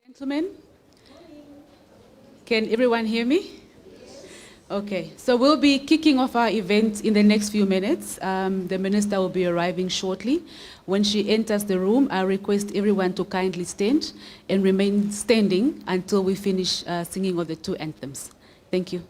Gentlemen, can everyone hear me? Okay, so we'll be kicking off our event in the next few minutes. The minister will be arriving shortly. When she enters the room, I request everyone to kindly stand and remain standing until we finish singing of the two anthems. Thank you.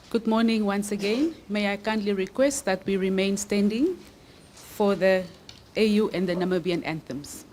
Good morning once again. May I kindly request that we remain standing for the AU and the Namibian anthems.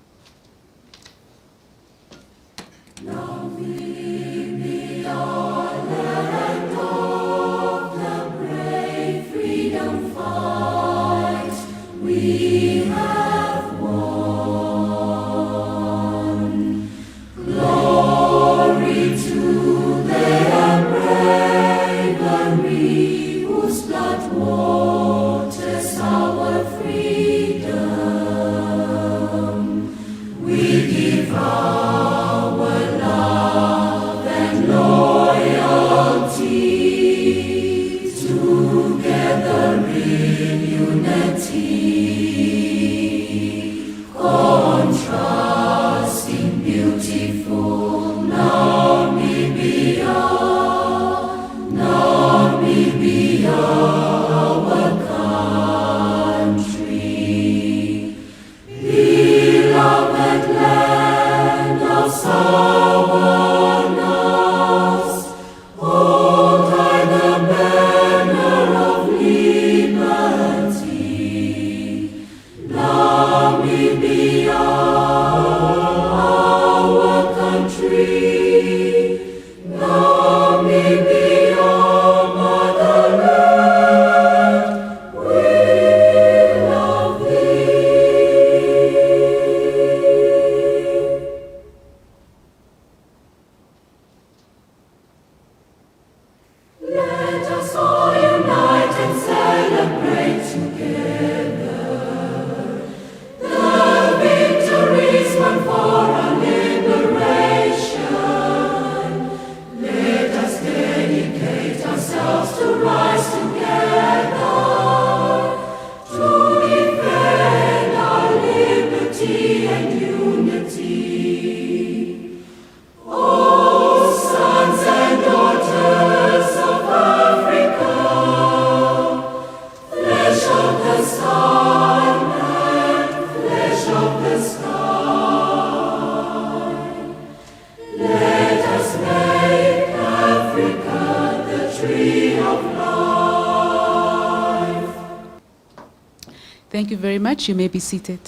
Thank you very much. You may be seated.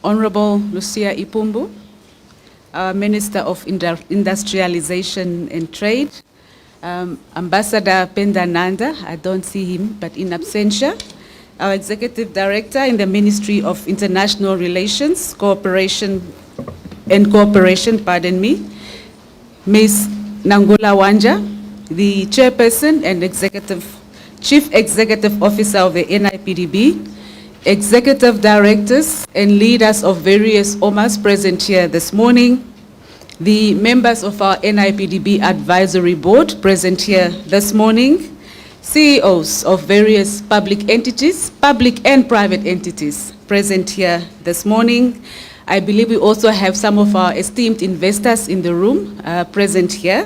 Honorable Lucia Ipumbu, Minister of Industrialization and Trade, Ambassador Pendananda, I don't see him, but in absentia, our Executive Director in the Ministry of International Relations, Cooperation, Ms. Nangula Wanja, the Chairperson and Chief Executive Officer of the NIPDB, Executive Directors and leaders of various OMAs present here this morning, the members of our NIPDB Advisory Board present here this morning, CEOs of various public entities, public and private entities present here this morning. I believe we also have some of our esteemed investors in the room present here.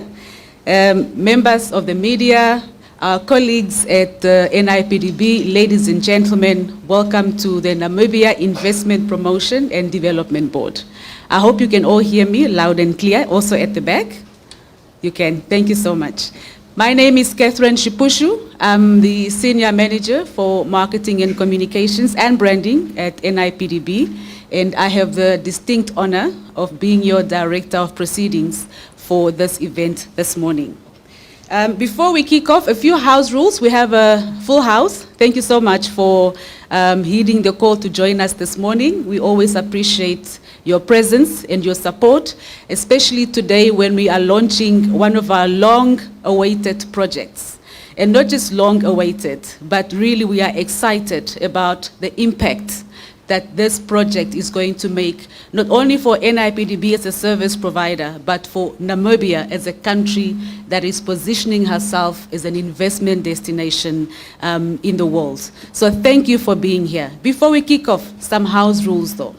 Members of the media, our colleagues at NIPDB, ladies and gentlemen, welcome to the Namibia Investment Promotion and Development Board. I hope you can all hear me loud and clear, also at the back. You can, thank you so much. My name is Catherine Shipushu. I'm the Senior Manager for Marketing and Communications and Branding at NIPDB, and I have the distinct honor of being your Director of Proceedings for this event this morning. Before we kick off, a few house rules. We have a full house. Thank you so much for heeding the call to join us this morning. We always appreciate your presence and your support, especially today when we are launching one of our long-awaited projects. And not just long-awaited, but really we are excited about the impact that this project is going to make, not only for NIPDB as a service provider, but for Namibia as a country that is positioning herself as an investment destination in the world. So thank you for being here. Before we kick off, some house rules though.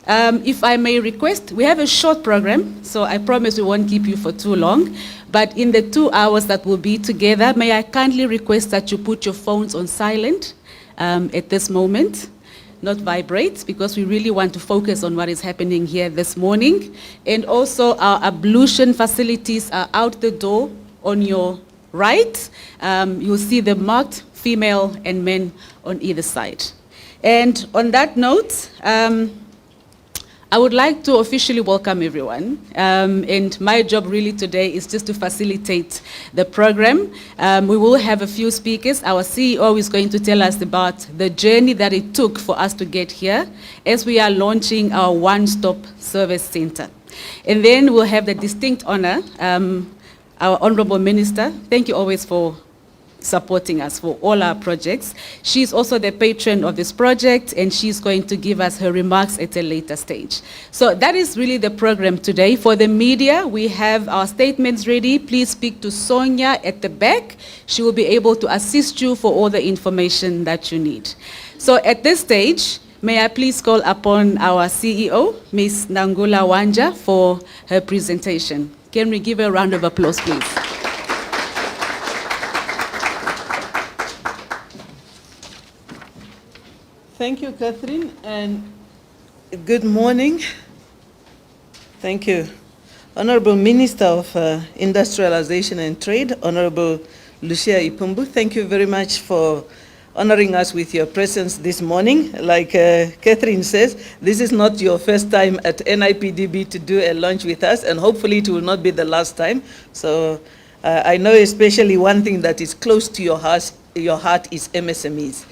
If I may request, we have a short program, so I promise we won't keep you for too long. But in the 2 hours that we'll be together, may I kindly request that you put your phones on silent at this moment. not vibrate, because we really want to focus on what is happening here this morning. And also our ablution facilities are out the door on your right. You'll see the marked female and men on either side. And on that note, I would like to officially welcome everyone. And my job really today is just to facilitate the program. We will have a few speakers. Our CEO is going to tell us about the journey that it took for us to get here as we are launching our one-stop service center. And then we'll have the distinct honor, our Honorable Minister. Thank you always for supporting us for all our projects. She's also the patron of this project, and she's going to give us her remarks at a later stage. So that is really the program today. For the media, we have our statements ready. Please speak to Sonia at the back. She will be able to assist you for all the information that you need. So at this stage, may I please call upon our CEO, Ms. Nangula Wanja, for her presentation. Can we give her a round of applause, please? Thank you, Catherine, and good morning. Thank you. Honorable Minister of Industrialization and Trade, Honorable Lucia Ipumbu, thank you very much for honoring us with your presence this morning. Like Catherine says, this is not your first time at NIPDB to do a lunch with us, and hopefully it will not be the last time. So I know especially one thing that is close to your heart is MSMEs.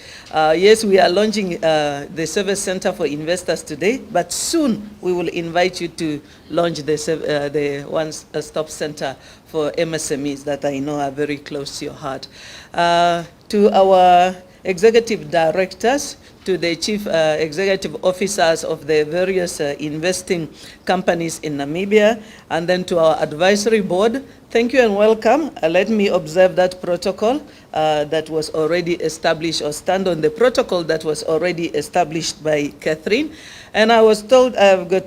Yes, we are launching the service center for investors today, but soon we will invite you to launch the one-stop center for MSMEs that I know are very close to your heart. To our executive directors, to the chief executive officers of the various investing companies in Namibia, and then to our advisory board, thank you and welcome. Let me observe that protocol that was already established, or stand on the protocol that was already established by Catherine. And I was told I've got,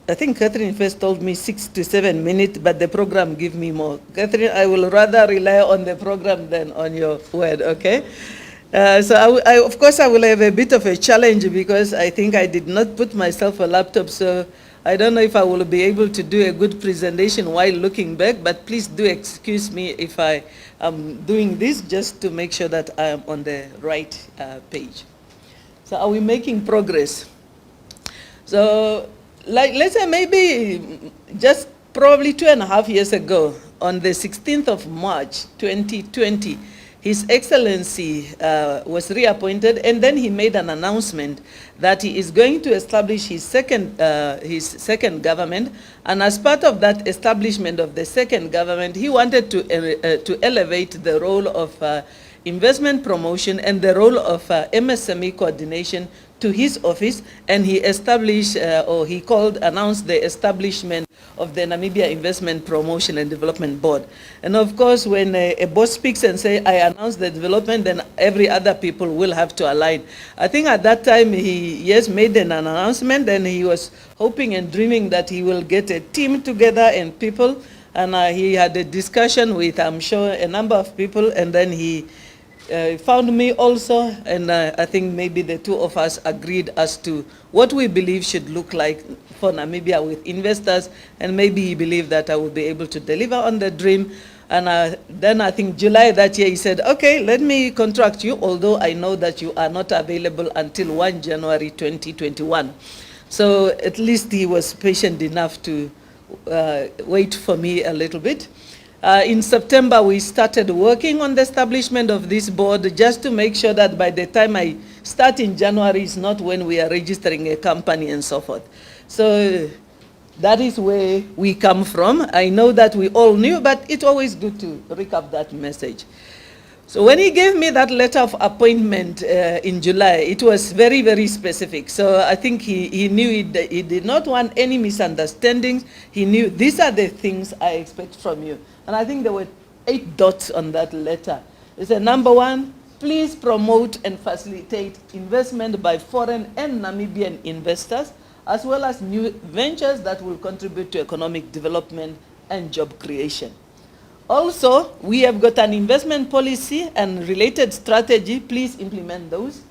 I think Catherine first told me 6 to 7 minutes, but the program give me more. Catherine, I will rather rely on the program than on your word, okay? So of course I will have a bit of a challenge, because I think I did not put myself a laptop, so I don't know if I will be able to do a good presentation while looking back, but please do excuse me if I am doing this, just to make sure that I am on the right page. So are we making progress? So let's say maybe just probably 2.5 years ago, on the 16th of March, 2020, His Excellency was reappointed, and then he made an announcement that he is going to establish his second government. And as part of that establishment of the second government, he wanted to elevate the role of investment promotion and the role of MSME coordination to his office, and he established, or he announced the establishment of the Namibia Investment Promotion and Development Board. And of course, when a boss speaks and say, I announce the development, then every other people will have to align. I think at that time, he, yes, made an announcement, and he was hoping and dreaming that he will get a team together and people, and he had a discussion with, I'm sure, a number of people, and then he found me also, and I think maybe the two of us agreed as to what we believe should look like for Namibia with investors, and maybe he believed that I would be able to deliver on the dream. And then I think July that year he said, okay, let me contract you, although I know that you are not available until 1 January 2021. So at least he was patient enough to wait for me a little bit. In September, we started working on the establishment of this board, just to make sure that by the time I start in January is not when we are registering a company and so forth. So that is where we come from. I know that we all knew, but it's always good to recap that message. So when he gave me that letter of appointment in July, it was very, very specific. So I think he knew he did not want any misunderstandings. He knew these are the things I expect from you. And I think there were 8 dots on that letter. It said, number 1, please promote and facilitate investment by foreign and Namibian investors, as well as new ventures that will contribute to economic development and job creation. Also, we have got an investment policy and related strategy. Please implement those.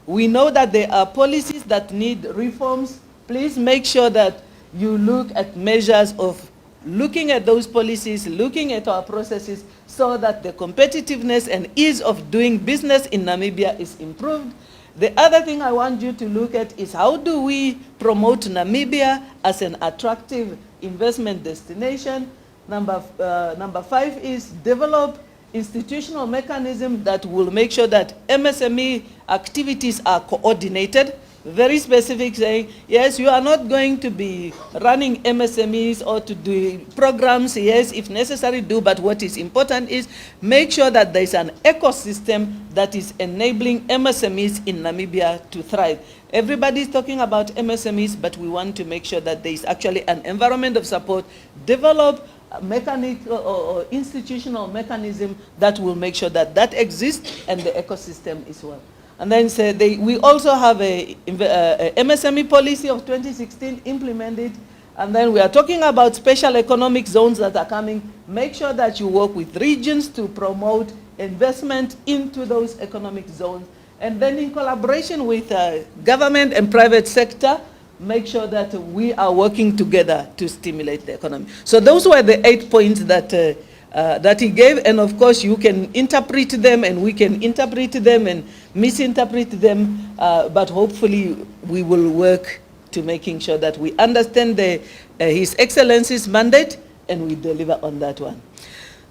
We know that there are policies that need reforms. Please make sure that you look at measures of looking at those policies, looking at our processes, so that the competitiveness and ease of doing business in Namibia is improved. The other thing I want you to look at is how do we promote Namibia as an attractive investment destination. Number 5 is develop institutional mechanism that will make sure that MSME activities are coordinated. Very specific, saying, yes, you are not going to be running MSMEs or to do programs, yes, if necessary, do, but what is important is make sure that there is an ecosystem that is enabling MSMEs in Namibia to thrive. Everybody is talking about MSMEs, but we want to make sure that there is actually an environment of support, develop a mechanical or institutional mechanism that will make sure that that exists and the ecosystem is well. And then we also have a MSME policy of 2016 implemented. And then we are talking about special economic zones that are coming. Make sure that you work with regions to promote investment into those economic zones. And then in collaboration with government and private sector, make sure that we are working together to stimulate the economy. So those were the 8 points that that he gave, and of course you can interpret them and we can interpret them and misinterpret them, but hopefully we will work to making sure that we understand His Excellency's mandate and we deliver on that one.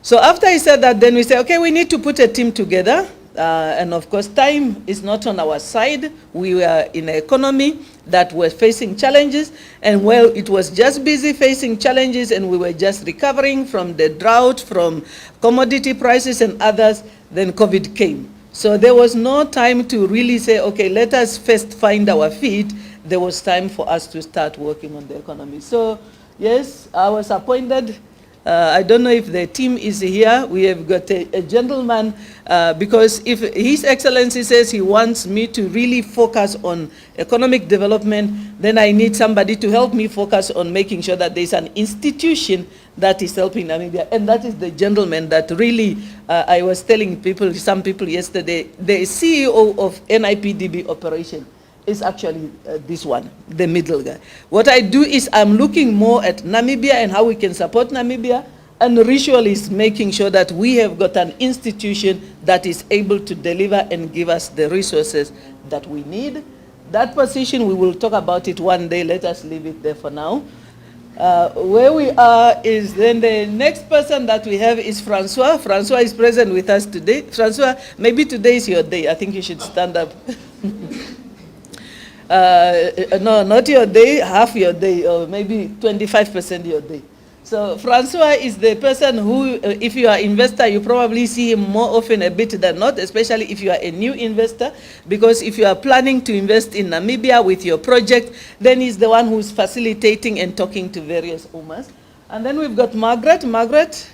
So after he said that, then we say, okay, we need to put a team together. And of course, time is not on our side. We were in an economy that was facing challenges, and well, it was just busy facing challenges, and we were just recovering from the drought, from commodity prices and others. Then COVID came. So there was no time to really say, okay, let us first find our feet. There was time for us to start working on the economy. So yes, I was appointed. I don't know if the team is here. We have got a gentleman, because if His Excellency says he wants me to really focus on economic development, then I need somebody to help me focus on making sure that there's an institution that is helping Namibia. And that is the gentleman that really, I was telling some people yesterday, the CEO of NIPDB operation is actually this one, the middle guy. What I do is I'm looking more at Namibia and how we can support Namibia, and Ritual is making sure that we have got an institution that is able to deliver and give us the resources that we need. That position, we will talk about it one day. Let us leave it there for now. Where we are is then the next person that we have is Francois. Francois is present with us today. Francois, maybe today is your day. I think you should stand up. No, not your day, half your day, or maybe 25% your day. So Francois is the person who, if you are an investor, you probably see him more often a bit than not, especially if you are a new investor, because if you are planning to invest in Namibia with your project, then he's the one who's facilitating and talking to various owners. And then we've got Margaret. Margaret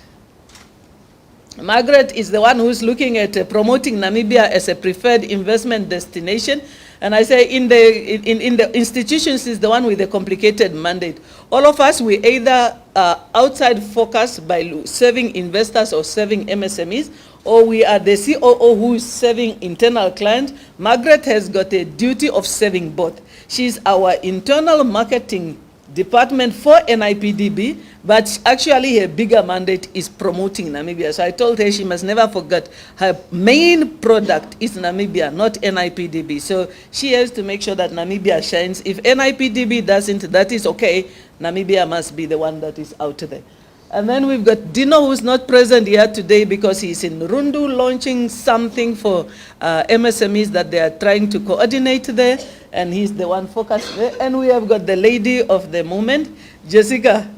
is the one who's looking at promoting Namibia as a preferred investment destination. And I say in the institutions is the one with the complicated mandate. All of us, we either are outside focus by serving investors or serving MSMEs, or we are the COO who is serving internal clients. Margaret has got a duty of serving both. She's our internal marketing department for NIPDB, but actually her bigger mandate is promoting Namibia. So I told her she must never forget her main product is Namibia, not NIPDB. So she has to make sure that Namibia shines. If NIPDB doesn't, that is okay. Namibia must be the one that is out there. And then we've got Dino, who's not present here today because he's in Rundu launching something for MSMEs that they are trying to coordinate there, and he's the one focused there. And we have got the lady of the moment, Jessica.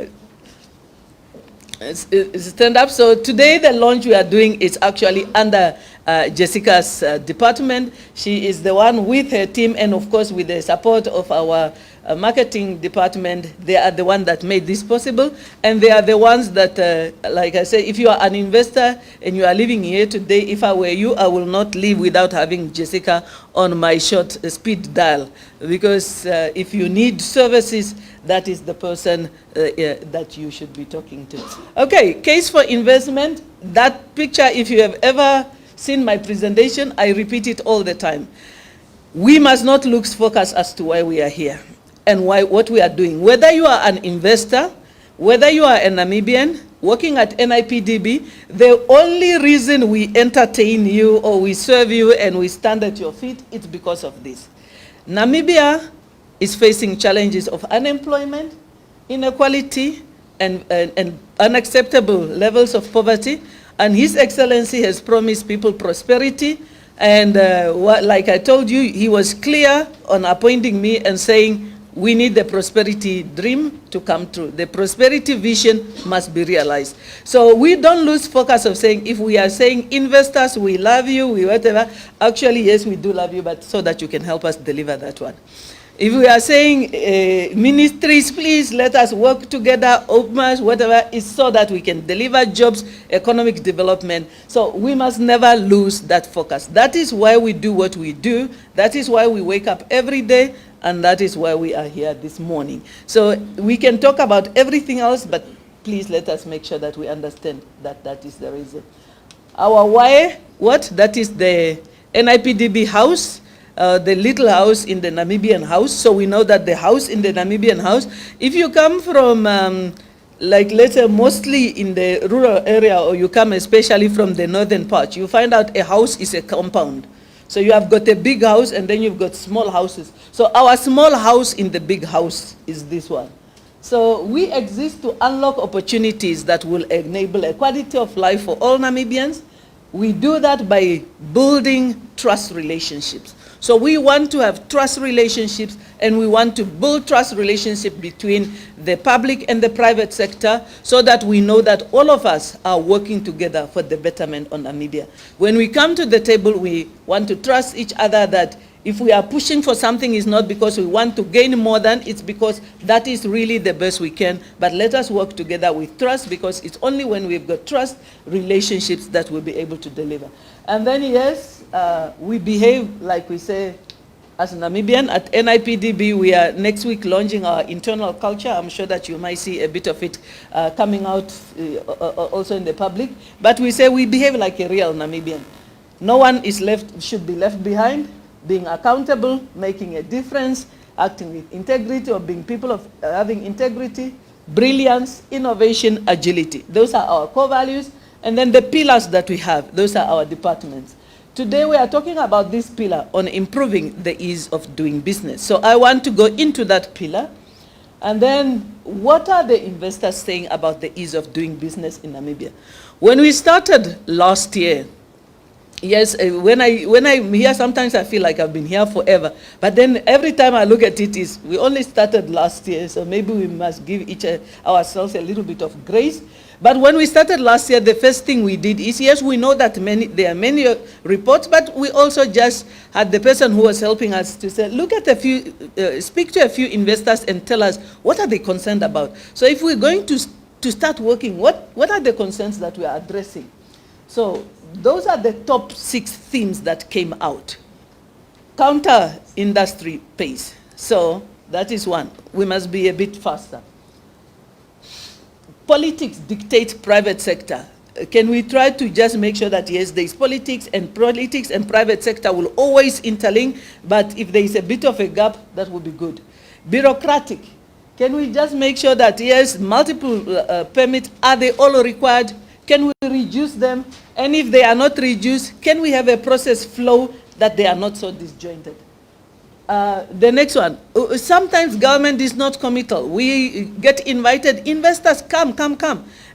Stand up. So today the launch we are doing is actually under Jessica's department. She is the one with her team, and of course with the support of our marketing department. They are the one that made this possible, and they are the ones that, like I said, if you are an investor and you are living here today, if I were you, I will not leave without having Jessica on my short speed dial, because if you need services, that is the person that you should be talking to. Okay, case for investment. That picture, if you have ever seen my presentation, I repeat it all the time. we must not lose focus as to why we are here and what we are doing. Whether you are an investor, whether you are a Namibian working at NIPDB, the only reason we entertain you or we serve you and we stand at your feet, it's because of this. Namibia is facing challenges of unemployment, inequality, and unacceptable levels of poverty. And His Excellency has promised people prosperity. And like I told you, he was clear on appointing me and saying, we need the prosperity dream to come true. The prosperity vision must be realized. So we don't lose focus of saying, if we are saying investors, we love you, we whatever, actually, yes, we do love you, but so that you can help us deliver that one. If we are saying ministries, please let us work together, OPMAs, whatever, it's so that we can deliver jobs, economic development. So we must never lose that focus. That is why we do what we do. That is why we wake up every day, and that is why we are here this morning. So we can talk about everything else, but please let us make sure that we understand that that is the reason. Our why, what? That is the NIPDB house. The little house in the Namibian house. So we know that the house in the Namibian house, if you come from, like let's say mostly in the rural area, or you come especially from the northern part, you find out a house is a compound. So you have got a big house and then you've got small houses. So our small house in the big house is this one. So we exist to unlock opportunities that will enable a quality of life for all Namibians. We do that by building trust relationships. So we want to have trust relationships, and we want to build trust relationships between the public and the private sector, so that we know that all of us are working together for the betterment of Namibia. When we come to the table, we want to trust each other that if we are pushing for something, it's not because we want to gain more than, it's because that is really the best we can. But let us work together with trust, because it's only when we've got trust relationships that we'll be able to deliver. And then, yes, we behave like we say as Namibian. At NIPDB, we are next week launching our internal culture. I'm sure that you might see a bit of it coming out also in the public. But we say we behave like a real Namibian. No one should be left behind. Being accountable, making a difference, acting with integrity, or being people of having integrity, brilliance, innovation, agility. Those are our core values. And then the pillars that we have, those are our departments. Today we are talking about this pillar on improving the ease of doing business. So I want to go into that pillar. And then what are the investors saying about the ease of doing business in Namibia? When we started last year, yes, when I'm here, sometimes I feel like I've been here forever. But then every time I look at it, we only started last year, so maybe we must give ourselves a little bit of grace. But when we started last year, the first thing we did is, yes, we know that there are many reports, but we also just had the person who was helping us to say, look at a few, speak to a few investors and tell us what are they concerned about. So if we're going to start working, what are the concerns that we are addressing? So those are the top 6 themes that came out. Counter industry pace. So that is one. We must be a bit faster. Politics dictate private sector. Can we try to just make sure that, yes, there is politics and private sector will always interlink, but if there is a bit of a gap, that would be good. Bureaucratic. Can we just make sure that, yes, multiple permits, are they all required? Can we reduce them? And if they are not reduced, can we have a process flow that they are not so disjointed? The next one, sometimes government is not committal. We get invited, investors come.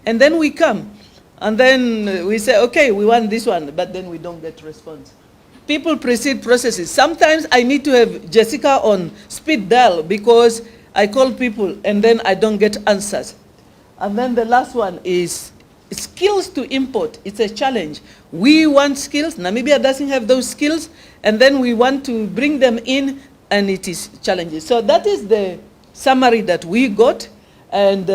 And then we come. And then we say, okay, we want this one, but then we don't get response. People precede processes. Sometimes I need to have Jessica on speed dial because I call people and then I don't get answers. And then the last one is skills to import. It's a challenge. We want skills. Namibia doesn't have those skills. And then we want to bring them in, and it is challenges. So that is the summary that we got. And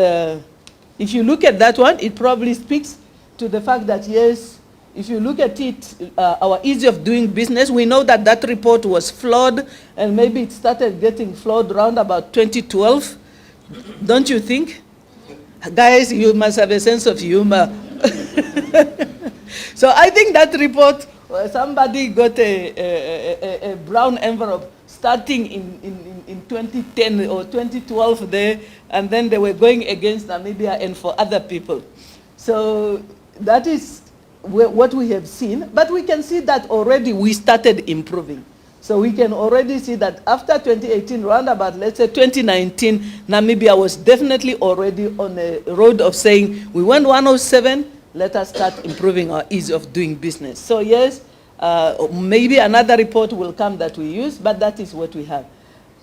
if you look at that one, it probably speaks to the fact that, yes, if you look at it, our ease of doing business, we know that that report was flawed, and maybe it started getting flawed around about 2012. Don't you think? Guys, you must have a sense of humor. So I think that report somebody got a brown envelope starting in 2010 or 2012 there, and then they were going against Namibia and for other people. So that is what we have seen, but we can see that already we started improving. So we can already see that after 2018, round about, let's say 2019, Namibia was definitely already on a road of saying, we went 107, let us start improving our ease of doing business. So yes, maybe another report will come that we use, but that is what we have.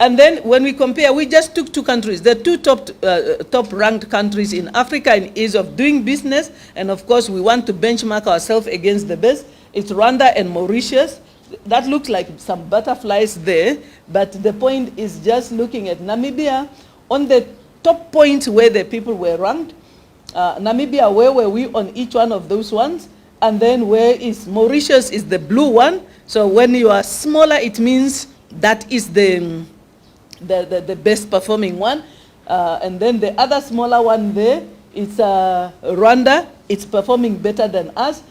And then when we compare, we just took two countries, the two top-ranked countries in Africa in ease of doing business, and of course we want to benchmark ourselves against the best. It's Rwanda and Mauritius. That looks like some butterflies there, but the point is just looking at Namibia on the top point where the people were ranked. Namibia, where were we on each one of those ones? And then where is Mauritius is the blue one. So when you are smaller, it means that is the best performing one. And then the other smaller one there, it's Rwanda. It's performing better than us.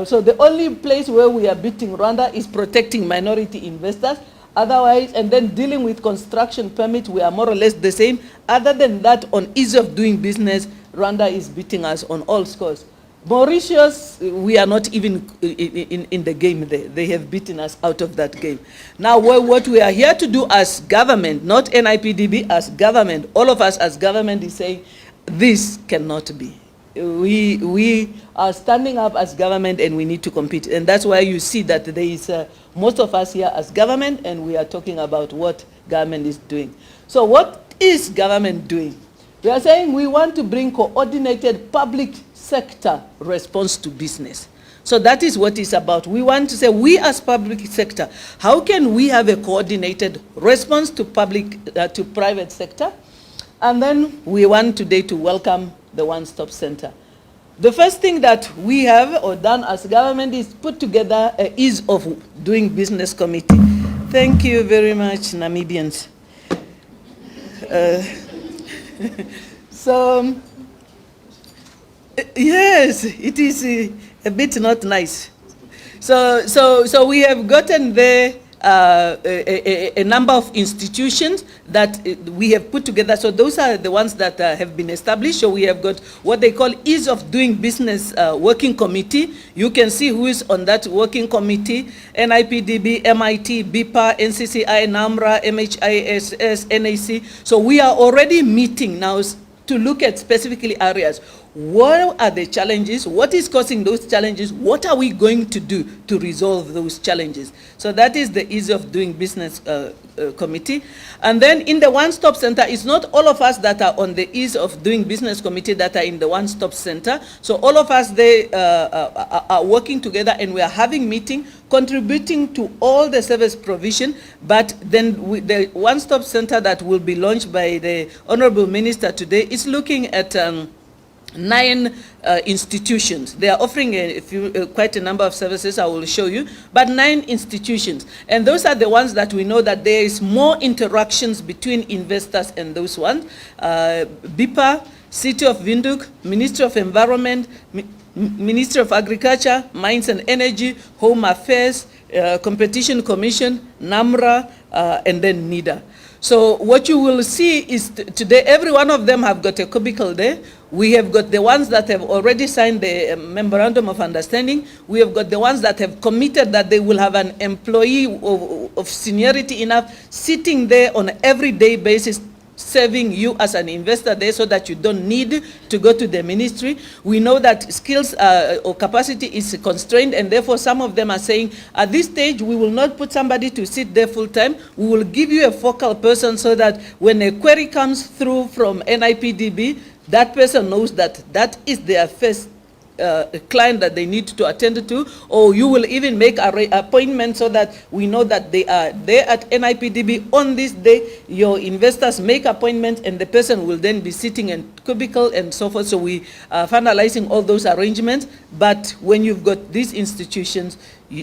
So the only place where we are beating Rwanda is protecting minority investors. Otherwise, and then dealing with construction permit, we are more or less the same. Other than that, on ease of doing business, Rwanda is beating us on all scores. Mauritius, we are not even in the game there. They have beaten us out of that game. Now, what we are here to do as government, not NIPDB, as government, all of us as government is saying, this cannot be. We are standing up as government and we need to compete. And that's why you see that there is most of us here as government and we are talking about what government is doing. So what is government doing? We are saying we want to bring coordinated public sector response to business. So that is what it's about. We want to say, we as public sector, how can we have a coordinated response to private sector? And then we want today to welcome the one-stop center. The first thing that we have or done as government is put together an ease of doing business committee. Thank you very much, Namibians. So, yes, it is a bit not nice. So we have gotten there a number of institutions that we have put together. So those are the ones that have been established. So we have got what they call ease of doing business working committee. You can see who is on that working committee: NIPDB, MIT, BIPA, NCCI, NamRA, MHISS, NAC. So we are already meeting now to look at specifically areas. What are the challenges? What is causing those challenges? What are we going to do to resolve those challenges? So that is the ease of doing business committee. And then in the one-stop center, it's not all of us that are on the ease of doing business committee that are in the one-stop center. So all of us, they are working together and we are having meeting, contributing to all the service provision. But then the one-stop center that will be launched by the Honorable Minister today is looking at 9 institutions. They are offering quite a number of services, I will show you, but 9 institutions. And those are the ones that we know that there is more interactions between investors and those ones. BIPA, City of Windhoek, Ministry of Environment, Ministry of Agriculture, Mines and Energy, Home Affairs, Competition Commission, NamRA, and then Nida. So what you will see is today, every one of them have got a cubicle there. We have got the ones that have already signed the memorandum of understanding. We have got the ones that have committed that they will have an employee of seniority enough sitting there on an everyday basis, serving you as an investor there so that you don't need to go to the ministry. We know that skills or capacity is constrained, and therefore some of them are saying, at this stage, we will not put somebody to sit there full time. We will give you a focal person so that when a query comes through from NIPDB, that person knows that that is their first client that they need to attend to, or you will even make an appointment so that we know that they are there at NIPDB on this day. Your investors make appointments and the person will then be sitting in cubicle and so forth. So we are finalizing all those arrangements. But when you've got these institutions,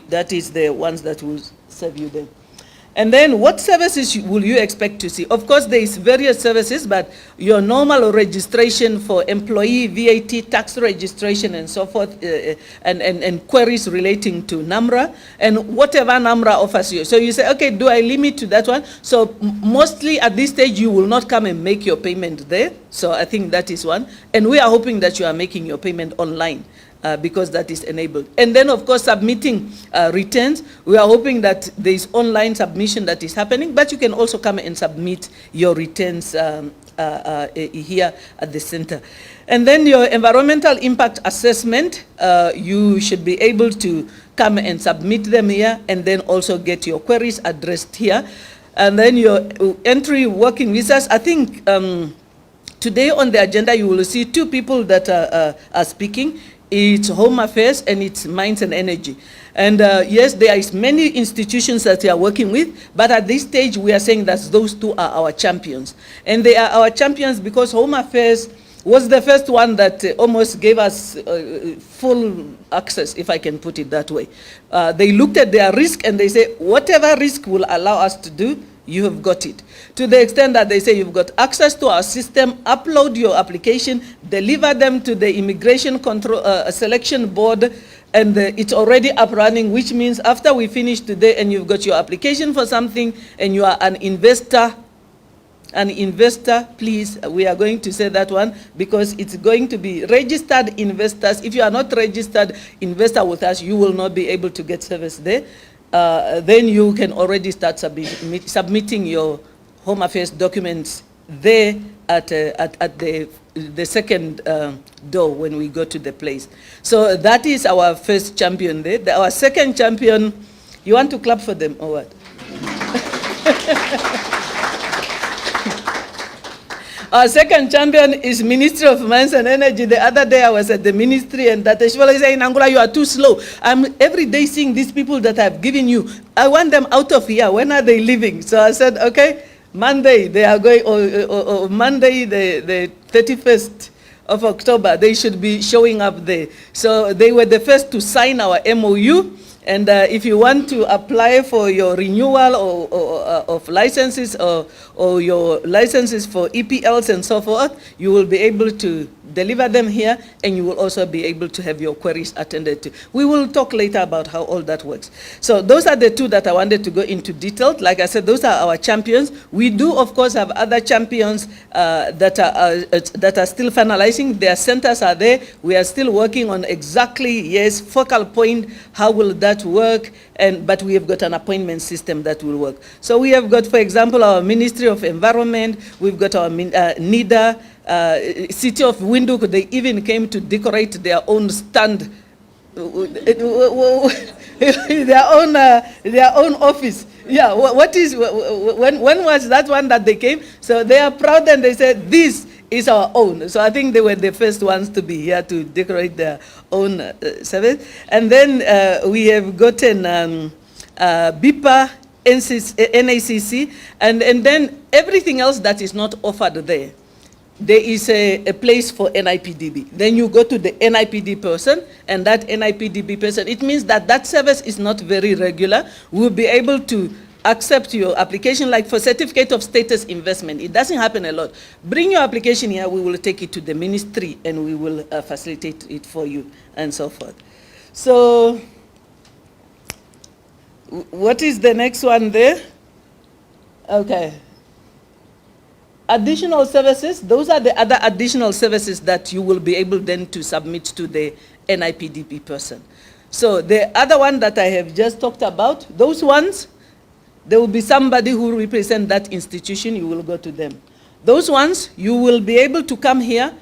that is the ones that will serve you then. And then what services will you expect to see? Of course, there is various services, but your normal registration for employee, VAT, tax registration, and so forth, and queries relating to NamRA, and whatever NamRA offers you. So you say, okay, do I limit to that one? So mostly at this stage, you will not come and make your payment there. So I think that is one. And we are hoping that you are making your payment online. Because that is enabled. And then, of course, submitting returns. We are hoping that there is online submission that is happening, but you can also come and submit your returns here at the center. And then your environmental impact assessment, you should be able to come and submit them here, and then also get your queries addressed here. And then your entry working visas, I think today on the agenda you will see two people that are speaking. It's Home Affairs and it's Mines and Energy. And yes, there is many institutions that we are working with, but at this stage we are saying that those two are our champions. And they are our champions because Home Affairs was the first one that almost gave us full access, if I can put it that way. They looked at their risk and they say, whatever risk will allow us to do, you have got it. To the extent that they say you've got access to our system, upload your application, deliver them to the Immigration Control Selection Board, and it's already up running, which means after we finish today and you've got your application for something and you are an investor, please, we are going to say that one because it's going to be registered investors. If you are not registered investor with us, you will not be able to get service there. Then you can already start submitting your Home Affairs documents there at the second door when we go to the place. So that is our first champion there. Our second champion, you want to clap for them or what? Our second champion is Ministry of Mines and Energy. The other day I was at the ministry and that Shwala said, Nangula, you are too slow. I'm every day seeing these people that I've given you. I want them out of here. When are they leaving? So I said, okay, Monday they are going, or Monday the 31st of October, they should be showing up there. So they were the first to sign our MOU. And if you want to apply for your renewal of licenses or your licenses for EPLs and so forth, you will be able to deliver them here, and you will also be able to have your queries attended to. We will talk later about how all that works. So those are the two that I wanted to go into detail. Like I said, those are our champions. We do, of course, have other champions that are still finalizing. Their centers are there. We are still working on exactly, yes, focal point, how will that work, but we have got an appointment system that will work. So we have got, for example, our Ministry of Environment, we've got our Nida, City of Windhoek, they even came to decorate their own stand, their own office. Yeah, when was that one that they came? So they are proud and they said, this is our own. So I think they were the first ones to be here to decorate their own service. And then we have gotten BIPA, NACC, and then everything else that is not offered there. There is a place for NIPDB. Then you go to the NIPD person, and that NIPDB person, it means that that service is not very regular. We'll be able to accept your application, like for certificate of status investment. It doesn't happen a lot. Bring your application here, we will take it to the ministry, and we will facilitate it for you, and so forth. So, what is the next one there? Okay. Additional services, those are the other additional services that you will be able then to submit to the NIPDB person. So the other one that I have just talked about, those ones, there will be somebody who will represent that institution, you will go to them. Those ones, you will be able to come here,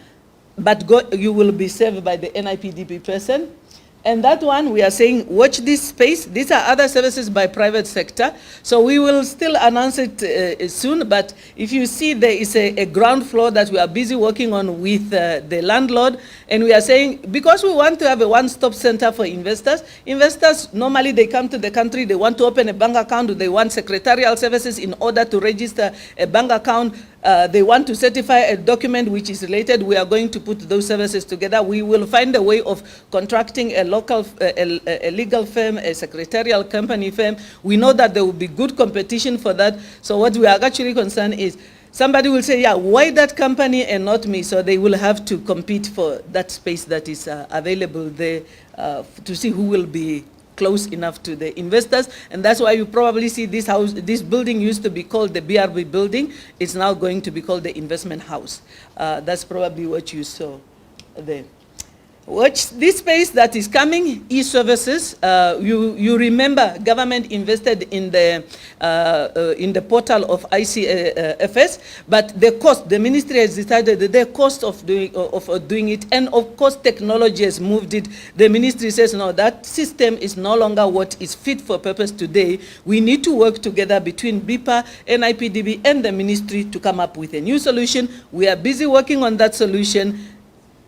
but you will be served by the NIPDB person. And that one, we are saying, watch this space. These are other services by private sector. So we will still announce it soon, but if you see there is a ground floor that we are busy working on with the landlord, and we are saying, because we want to have a one-stop center for investors, investors, normally they come to the country, they want to open a bank account, they want secretarial services in order to register a bank account. they want to certify a document which is related, we are going to put those services together. We will find a way of contracting a local, a legal firm, a secretarial company firm. We know that there will be good competition for that. So what we are actually concerned is, somebody will say, yeah, why that company and not me? So they will have to compete for that space that is available there to see who will be close enough to the investors. And that's why you probably see this house, this building used to be called the BRB Building. It's now going to be called the Investment House. That's probably what you saw there. Watch this space that is coming, e-services. You remember government invested in the portal of ICFS, but the cost, the ministry has decided that the cost of doing it, and of course technology has moved it. The ministry says, no, that system is no longer what is fit for purpose today. We need to work together between BIPA, NIPDB, and the ministry to come up with a new solution. We are busy working on that solution,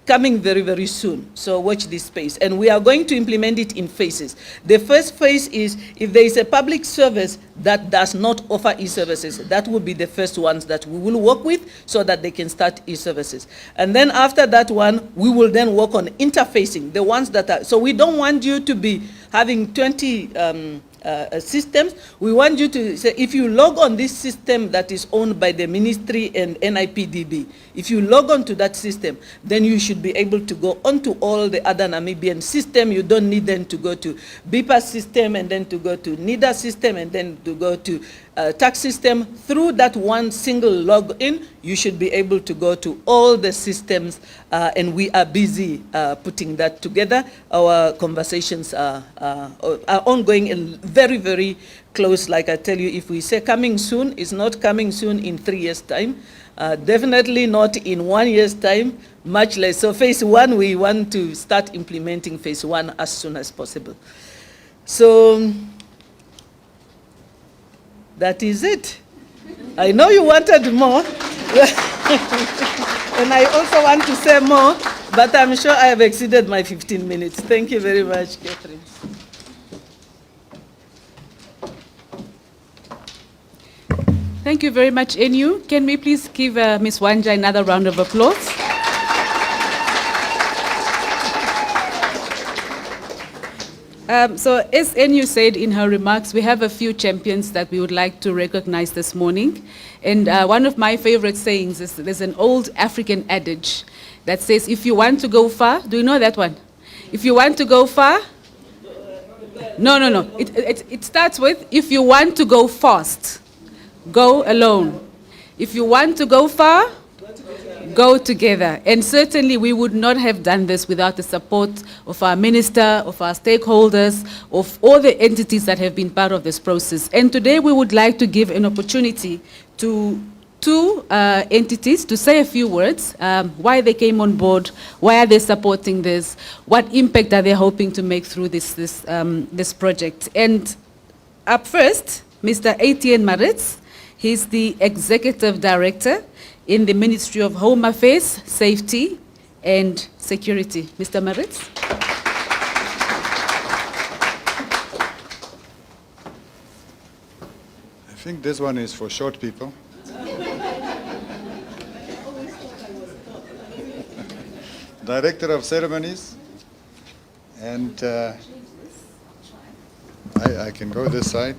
coming very, very soon. So watch this space. And we are going to implement it in phases. The first phase is if there is a public service that does not offer e-services, that will be the first ones that we will work with so that they can start e-services. And then after that one, we will then work on interfacing, the ones that are, so we don't want you to be having 20 systems. We want you to say, if you log on this system that is owned by the ministry and NIPDB, if you log on to that system, then you should be able to go onto all the other Namibian system. You don't need then to go to BIPA system and then to go to Nida system and then to go to tax system. Through that one single login, you should be able to go to all the systems, and we are busy putting that together. Our conversations are ongoing and very, very close. Like I tell you, if we say coming soon, it's not coming soon in 3 years' time. Definitely not in 1 year's time, much less. So phase one, we want to start implementing phase one as soon as possible. So that is it. I know you wanted more. And I also want to say more, but I'm sure I have exceeded my 15 minutes. Thank you very much, Catherine. Thank you very much, Enu. Can we please give Ms. Wanja another round of applause? So as Enu said in her remarks, we have a few champions that we would like to recognize this morning. And one of my favorite sayings is there's an old African adage that says, if you want to go far, do you know that one? If you want to go far, no. It starts with, if you want to go fast, go alone. If you want to go far, go together. And certainly we would not have done this without the support of our minister, of our stakeholders, of all the entities that have been part of this process. And today we would like to give an opportunity to two entities to say a few words, why they came on board, why are they supporting this, what impact are they hoping to make through this project. And up first, Mr. Etienne Maritz. He's the Executive Director in the Ministry of Home Affairs, Safety and Security. Mr. Maritz. I think this one is for short people. Director of Ceremonies, and I can go this side.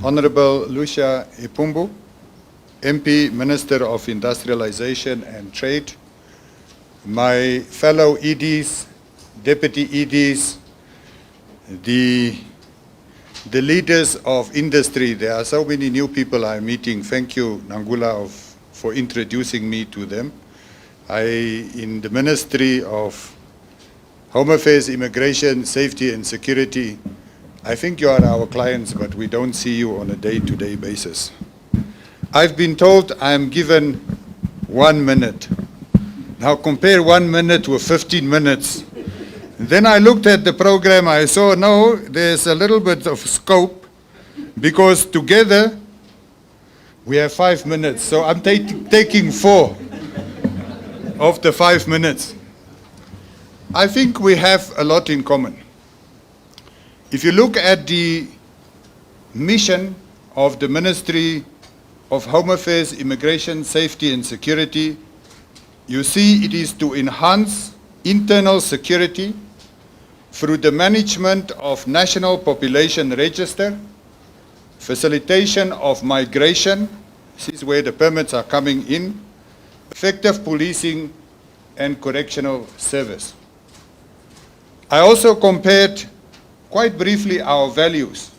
Honorable Lucia Ipumbu, MP, Minister of Industrialization and Trade, my fellow EDs, Deputy EDs, the leaders of industry. There are so many new people I'm meeting. Thank you, Nangula, for introducing me to them. In the Ministry of Home Affairs, Immigration, Safety and Security, I think you are our clients, but we don't see you on a day-to-day basis. I've been told I'm given 1 minute. Now compare 1 minute with 15 minutes. Then I looked at the program, I saw, no, there's a little bit of scope, because together we have 5 minutes. So I'm taking 4 of the 5 minutes. I think we have a lot in common. If you look at the mission of the Ministry of Home Affairs, Immigration, Safety and Security, you see it is to enhance internal security through the management of National Population Register, facilitation of migration, this is where the permits are coming in, effective policing and correctional service. I also compared quite briefly our values.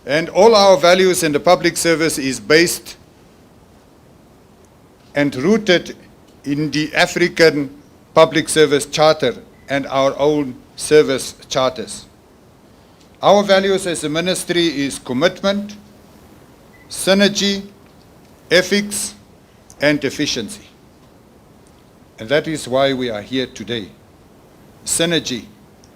And all our values in the public service is based and rooted in the African Public Service Charter and our own service charters. Our values as a ministry is commitment, synergy, ethics, and efficiency. And that is why we are here today. Synergy.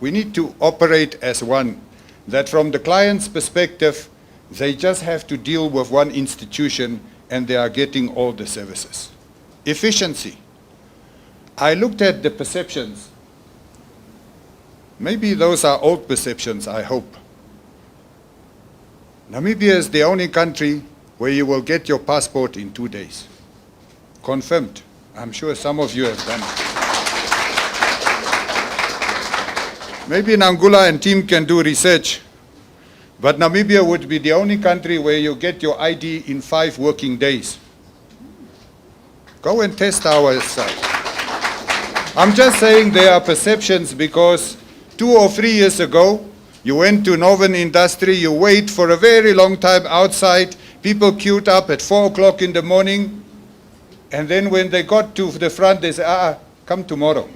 We need to operate as one, that from the client's perspective, they just have to deal with one institution and they are getting all the services. Efficiency. I looked at the perceptions. Maybe those are old perceptions, I hope. Namibia is the only country where you will get your passport in 2 days. Confirmed. I'm sure some of you have done it. Maybe Nangula and team can do research, but Namibia would be the only country where you get your ID in 5 working days. Go and test our side. I'm just saying there are perceptions because 2 or 3 years ago, you went to Northern Industry, you wait for a very long time outside, people queued up at 4 o'clock in the morning, and then when they got to the front, they said, come tomorrow.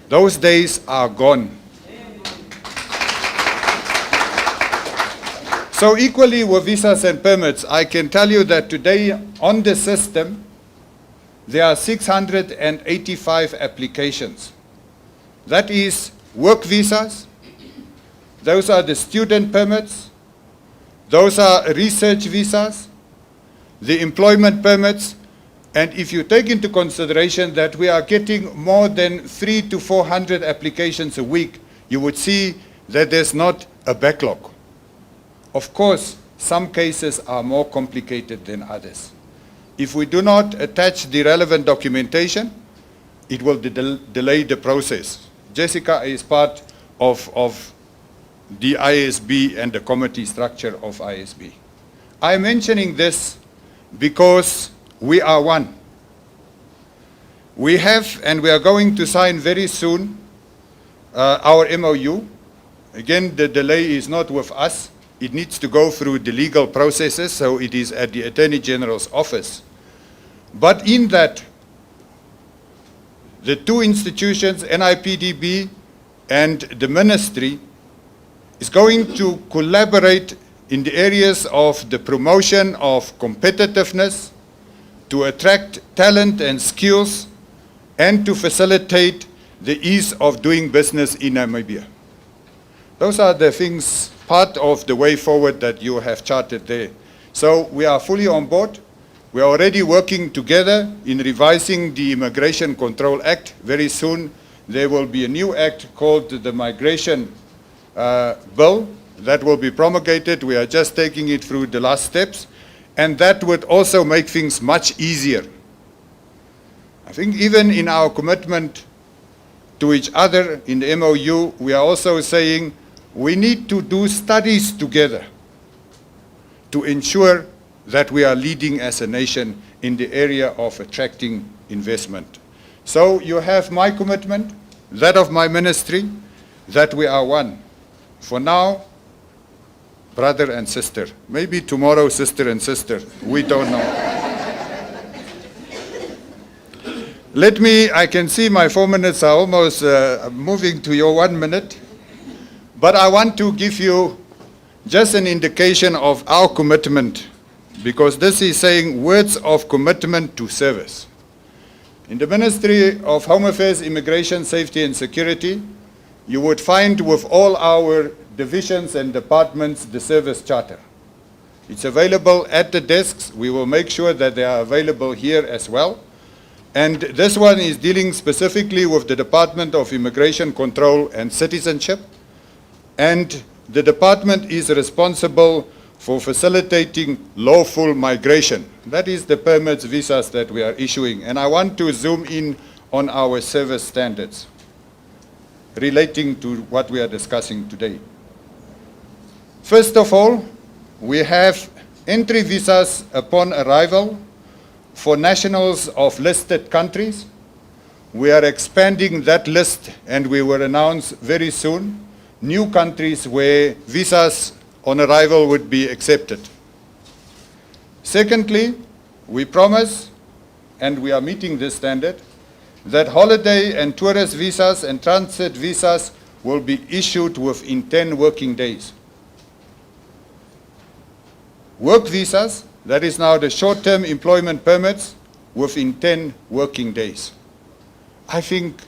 Those days are gone. So equally with visas and permits, I can tell you that today on the system, there are 685 applications. That is work visas, those are the student permits, those are research visas, the employment permits, and if you take into consideration that we are getting more than 300 to 400 applications a week, you would see that there's not a backlog. Of course, some cases are more complicated than others. If we do not attach the relevant documentation, it will delay the process. Jessica is part of the ISB and the committee structure of ISB. I'm mentioning this because we are one. We have, and we are going to sign very soon, our MOU. Again, the delay is not with us. It needs to go through the legal processes, so it is at the Attorney General's office. But in that, the 2 institutions, NIPDB and the ministry, is going to collaborate in the areas of the promotion of competitiveness, to attract talent and skills, and to facilitate the ease of doing business in Namibia. Those are the things, part of the way forward that you have charted there. So we are fully on board. We are already working together in revising the Immigration Control Act. Very soon there will be a new act called the Migration Bill that will be promulgated. We are just taking it through the last steps, and that would also make things much easier. I think even in our commitment to each other in the MOU, we are also saying we need to do studies together to ensure that we are leading as a nation in the area of attracting investment. So you have my commitment, that of my ministry, that we are one. For now, brother and sister. Maybe tomorrow, sister and sister. We don't know. I can see my 4 minutes are almost moving to your 1 minute. But I want to give you just an indication of our commitment, because this is saying words of commitment to service. In the Ministry of Home Affairs, Immigration, Safety and Security, you would find with all our divisions and departments the service charter. It's available at the desks. We will make sure that they are available here as well. And this one is dealing specifically with the Department of Immigration Control and Citizenship. And the department is responsible for facilitating lawful migration. That is the permits, visas that we are issuing. And I want to zoom in on our service standards relating to what we are discussing today. First of all, we have entry visas upon arrival for nationals of listed countries. We are expanding that list, and we will announce very soon new countries where visas on arrival would be accepted. Secondly, we promise, and we are meeting this standard, that holiday and tourist visas and transit visas will be issued within 10 working days. Work visas, that is now the short-term employment permits, within 10 working days. I think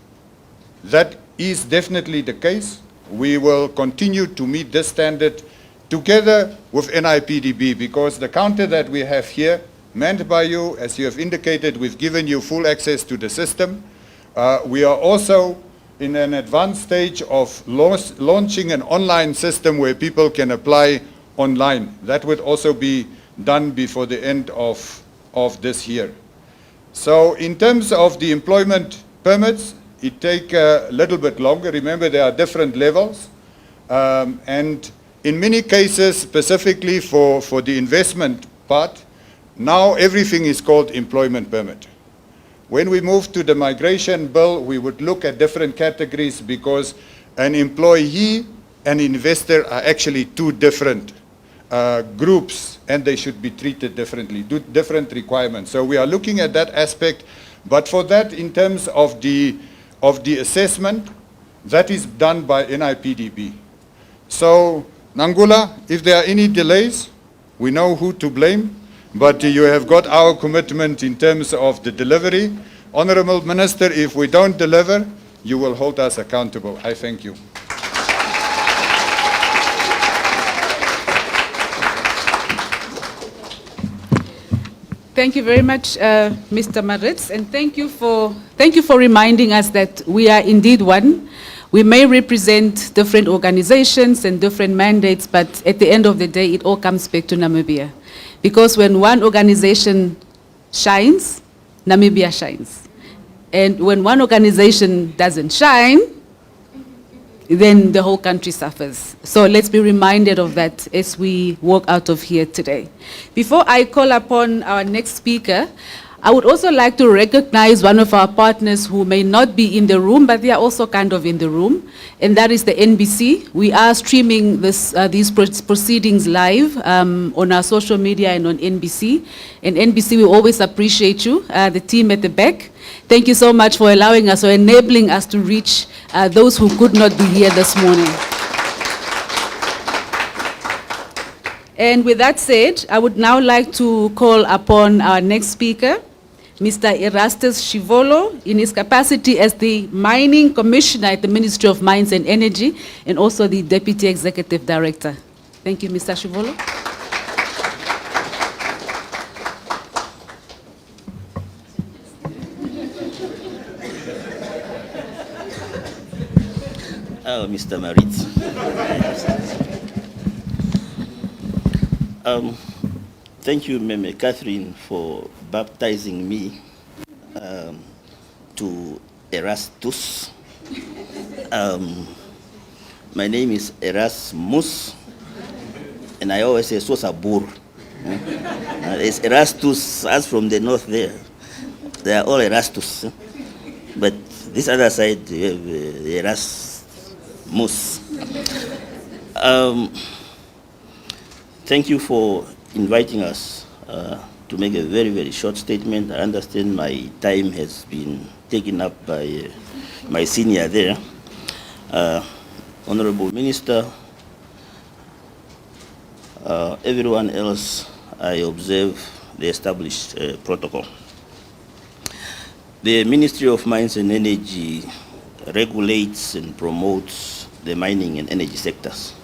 that is definitely the case. We will continue to meet this standard together with NIPDB, because the counter that we have here, manned by you, as you have indicated, we've given you full access to the system. We are also in an advanced stage of launching an online system where people can apply online. That would also be done before the end of this year. So in terms of the employment permits, it take a little bit longer. Remember, there are different levels. And in many cases, specifically for the investment part, now everything is called employment permit. When we move to the migration bill, we would look at different categories, because an employee and investor are actually two different groups, and they should be treated differently, different requirements. So we are looking at that aspect, but for that, in terms of the assessment, that is done by NIPDB. So Nangula, if there are any delays, we know who to blame, but you have got our commitment in terms of the delivery. Honorable Minister, if we don't deliver, you will hold us accountable. I thank you. Thank you very much, Mr. Maritz, and thank you for reminding us that we are indeed one. We may represent different organizations and different mandates, but at the end of the day, it all comes back to Namibia. Because when one organization shines, Namibia shines. And when one organization doesn't shine, then the whole country suffers. So let's be reminded of that as we walk out of here today. Before I call upon our next speaker, I would also like to recognize one of our partners who may not be in the room, but they are also kind of in the room, and that is the NBC. We are streaming these proceedings live on our social media and on NBC. And NBC, we always appreciate you, the team at the back. Thank you so much for allowing us or enabling us to reach those who could not be here this morning. And with that said, I would now like to call upon our next speaker, Mr. Erastus Shivolo, in his capacity as the Mining Commissioner at the Ministry of Mines and Energy, and also the Deputy Executive Director. Thank you, Mr. Shivolo. Oh, Mr. Maritz. Thank you, Meme Catherine, for baptizing me to Erastus. My name is Erasmus, and I always say Sosabur. It's Erastus, as from the north there. They are all Erastus. But this other side, you have Erasmus. Thank you for inviting us to make a very, very short statement. I understand my time has been taken up by my senior there. Honorable Minister, everyone else, I observe the established protocol. The Ministry of Mines and Energy regulates and promotes the mining and energy sectors.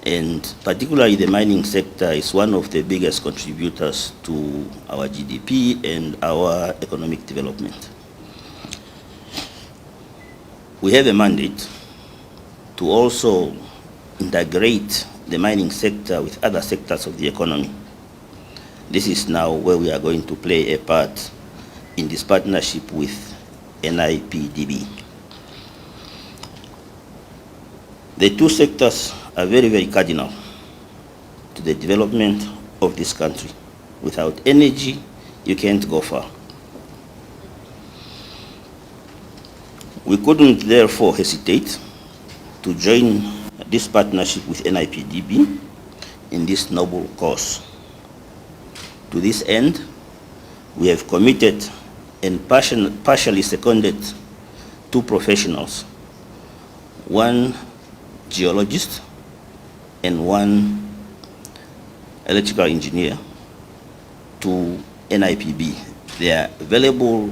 And particularly the mining sector is one of the biggest contributors to our GDP and our economic development. We have a mandate to also integrate the mining sector with other sectors of the economy. This is now where we are going to play a part in this partnership with NIPDB. The two sectors are very, very cardinal to the development of this country. Without energy, you can't go far. We couldn't therefore hesitate to join this partnership with NIPDB in this noble cause. To this end, we have committed and partially seconded two professionals, one geologist and one electrical engineer, to NIPB. They are available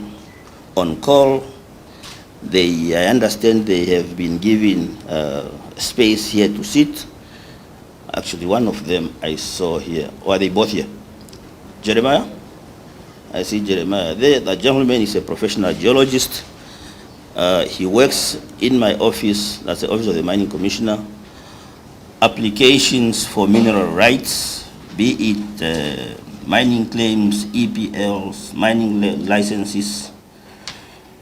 on call. I understand they have been given space here to sit. Actually, one of them I saw here. Or are they both here? Jeremiah? I see Jeremiah there. The gentleman is a professional geologist. He works in my office, that's the Office of the Mining Commissioner. Applications for mineral rights, be it mining claims, EPLs, mining licenses.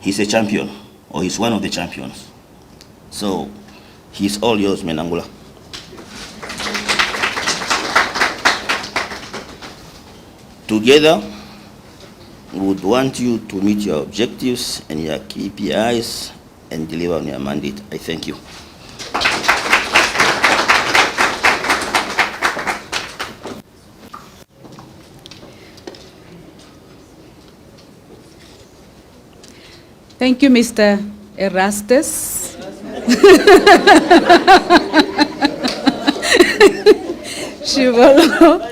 He's a champion, or he's one of the champions. So he's all yours, Menangula. Together, we would want you to meet your objectives and your KPIs and deliver on your mandate. I thank you. Thank you, Mr. Erastus. Shivolo.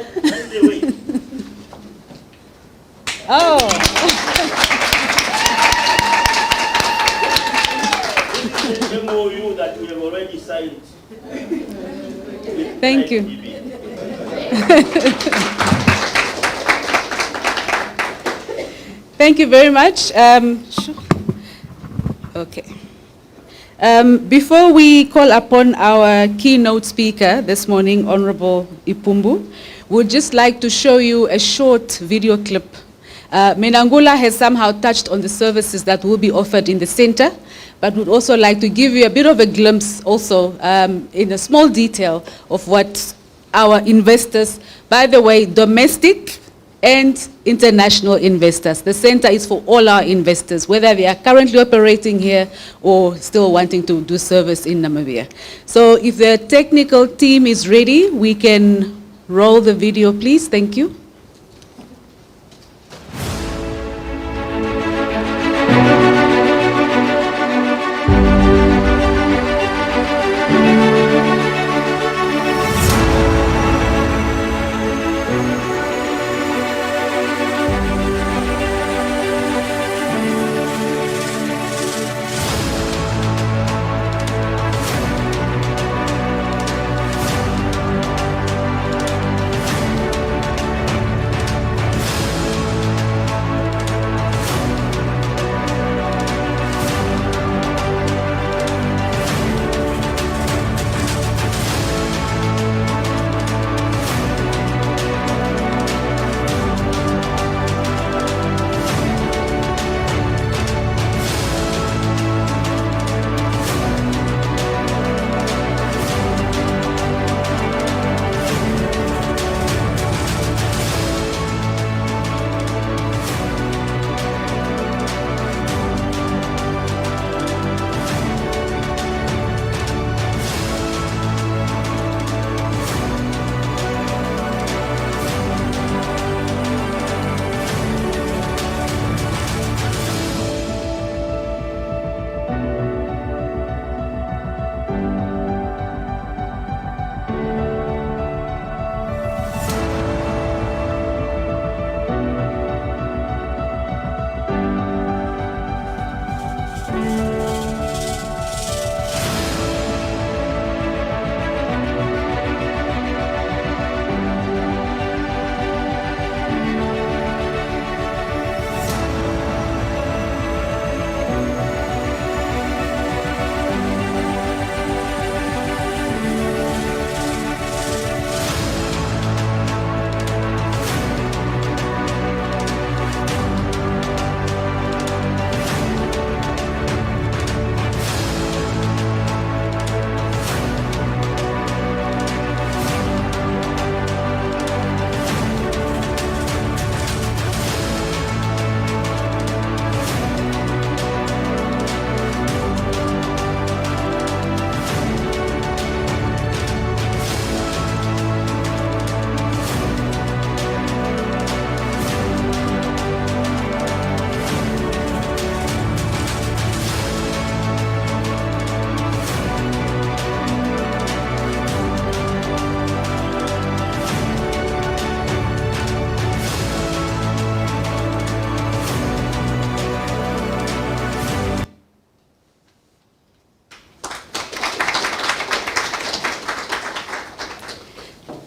Oh. The MOU that we have already signed. Thank you. Thank you very much. Sure. Okay. Before we call upon our keynote speaker this morning, Honorable Ipumbu, we'd just like to show you a short video clip. Menangula has somehow touched on the services that will be offered in the center, but would also like to give you a bit of a glimpse also in a small detail of what our investors, by the way, domestic and international investors. The center is for all our investors, whether they are currently operating here or still wanting to do service in Namibia. So if the technical team is ready, we can roll the video, please. Thank you.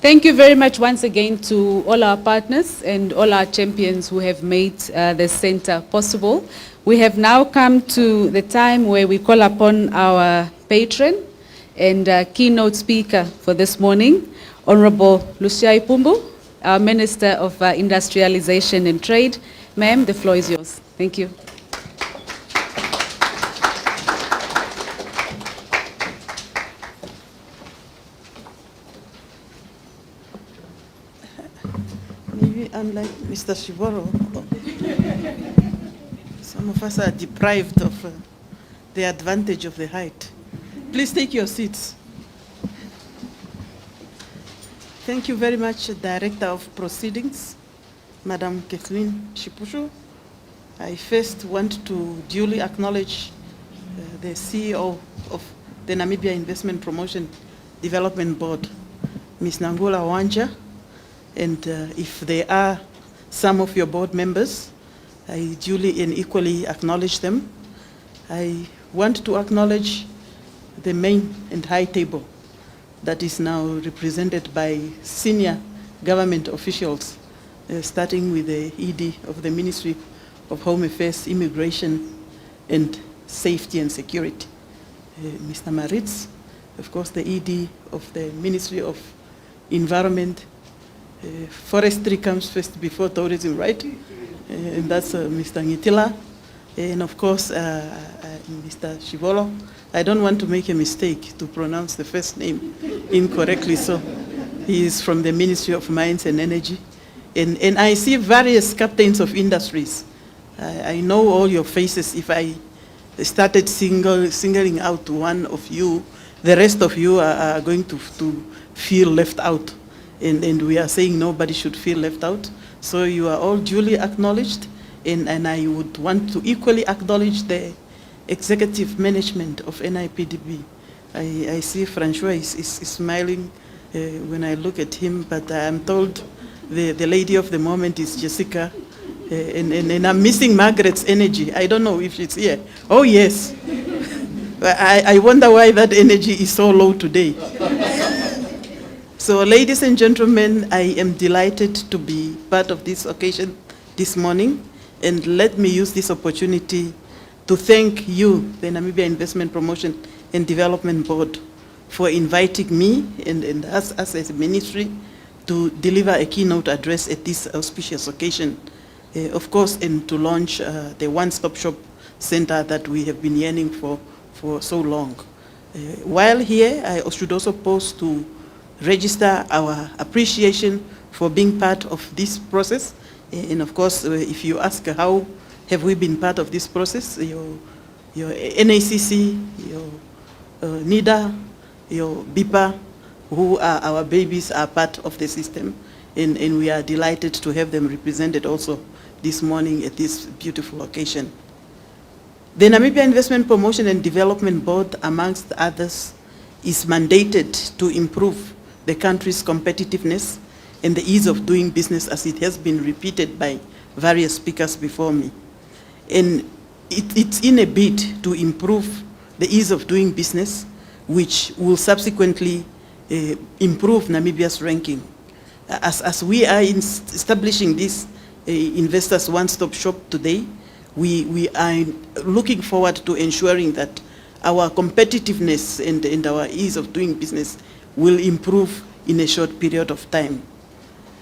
Thank you very much once again to all our partners and all our champions who have made the center possible. We have now come to the time where we call upon our patron and keynote speaker for this morning, Honorable Lucia Ipumbu, our Minister of Industrialization and Trade. Ma'am, the floor is yours. Thank you. Maybe unlike Mr. Shiboro, some of us are deprived of the advantage of the height. Please take your seats. Thank you very much, Director of Proceedings, Madam Kathleen Shipushu. I first want to duly acknowledge the CEO of the Namibia Investment Promotion Development Board, Ms. Nangula Wanja, and if there are some of your board members, I duly and equally acknowledge them. I want to acknowledge the main and high table that is now represented by senior government officials, starting with the ED of the Ministry of Home Affairs, Immigration and Safety and Security, Mr. Maritz, of course the ED of the Ministry of Environment. Forestry comes first before tourism, right? And that's Mr. Ngitila. And of course, Mr. Shivolo. I don't want to make a mistake to pronounce the first name incorrectly, so he is from the Ministry of Mines and Energy. And I see various captains of industries. I know all your faces. If I started singling out one of you, the rest of you are going to feel left out. And we are saying nobody should feel left out. So you are all duly acknowledged, and I would want to equally acknowledge the executive management of NIPDB. I see Francois is smiling when I look at him, but I am told the lady of the moment is Jessica, and I'm missing Margaret's energy. I don't know if she's here. Oh yes. I wonder why that energy is so low today. So ladies and gentlemen, I am delighted to be part of this occasion this morning, and let me use this opportunity to thank you, the Namibia Investment Promotion and Development Board, for inviting me and us as a ministry to deliver a keynote address at this auspicious occasion, of course, and to launch the one-stop shop center that we have been yearning for so long. While here, I should also pause to register our appreciation for being part of this process. And of course, if you ask how have we been part of this process, your NACC, your Nida, your BIPA, who are our babies, are part of the system. And we are delighted to have them represented also this morning at this beautiful occasion. The Namibia Investment Promotion and Development Board, amongst others, is mandated to improve the country's competitiveness and the ease of doing business, as it has been repeated by various speakers before me. And it's in a bid to improve the ease of doing business, which will subsequently improve Namibia's ranking. As we are establishing this investors one-stop shop today, we are looking forward to ensuring that our competitiveness and our ease of doing business will improve in a short period of time.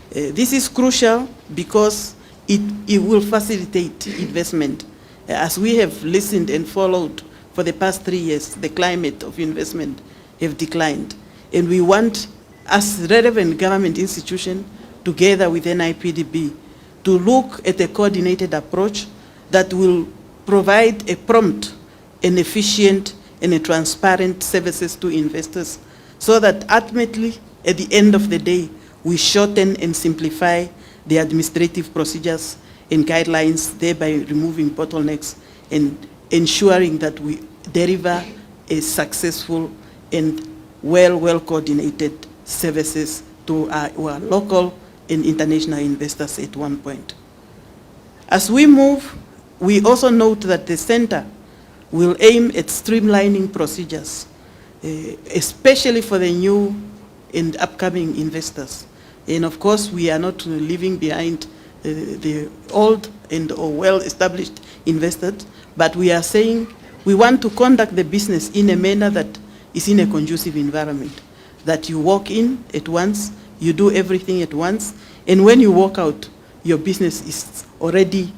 This is crucial because it will facilitate investment. As we have listened and followed for the past 3 years, the climate of investment have declined. And we want, as relevant government institution, together with NIPDB, to look at a coordinated approach that will provide a prompt and efficient and a transparent services to investors, so that ultimately, at the end of the day, we shorten and simplify the administrative procedures and guidelines, thereby removing bottlenecks and ensuring that we deliver a successful and well coordinated services to our local and international investors at one point. As we move, we also note that the center will aim at streamlining procedures, especially for the new and upcoming investors. And of course, we are not leaving behind the old and or well-established investors, but we are saying we want to conduct the business in a manner that is in a conducive environment, that you walk in at once, you do everything at once, and when you walk out, your business is already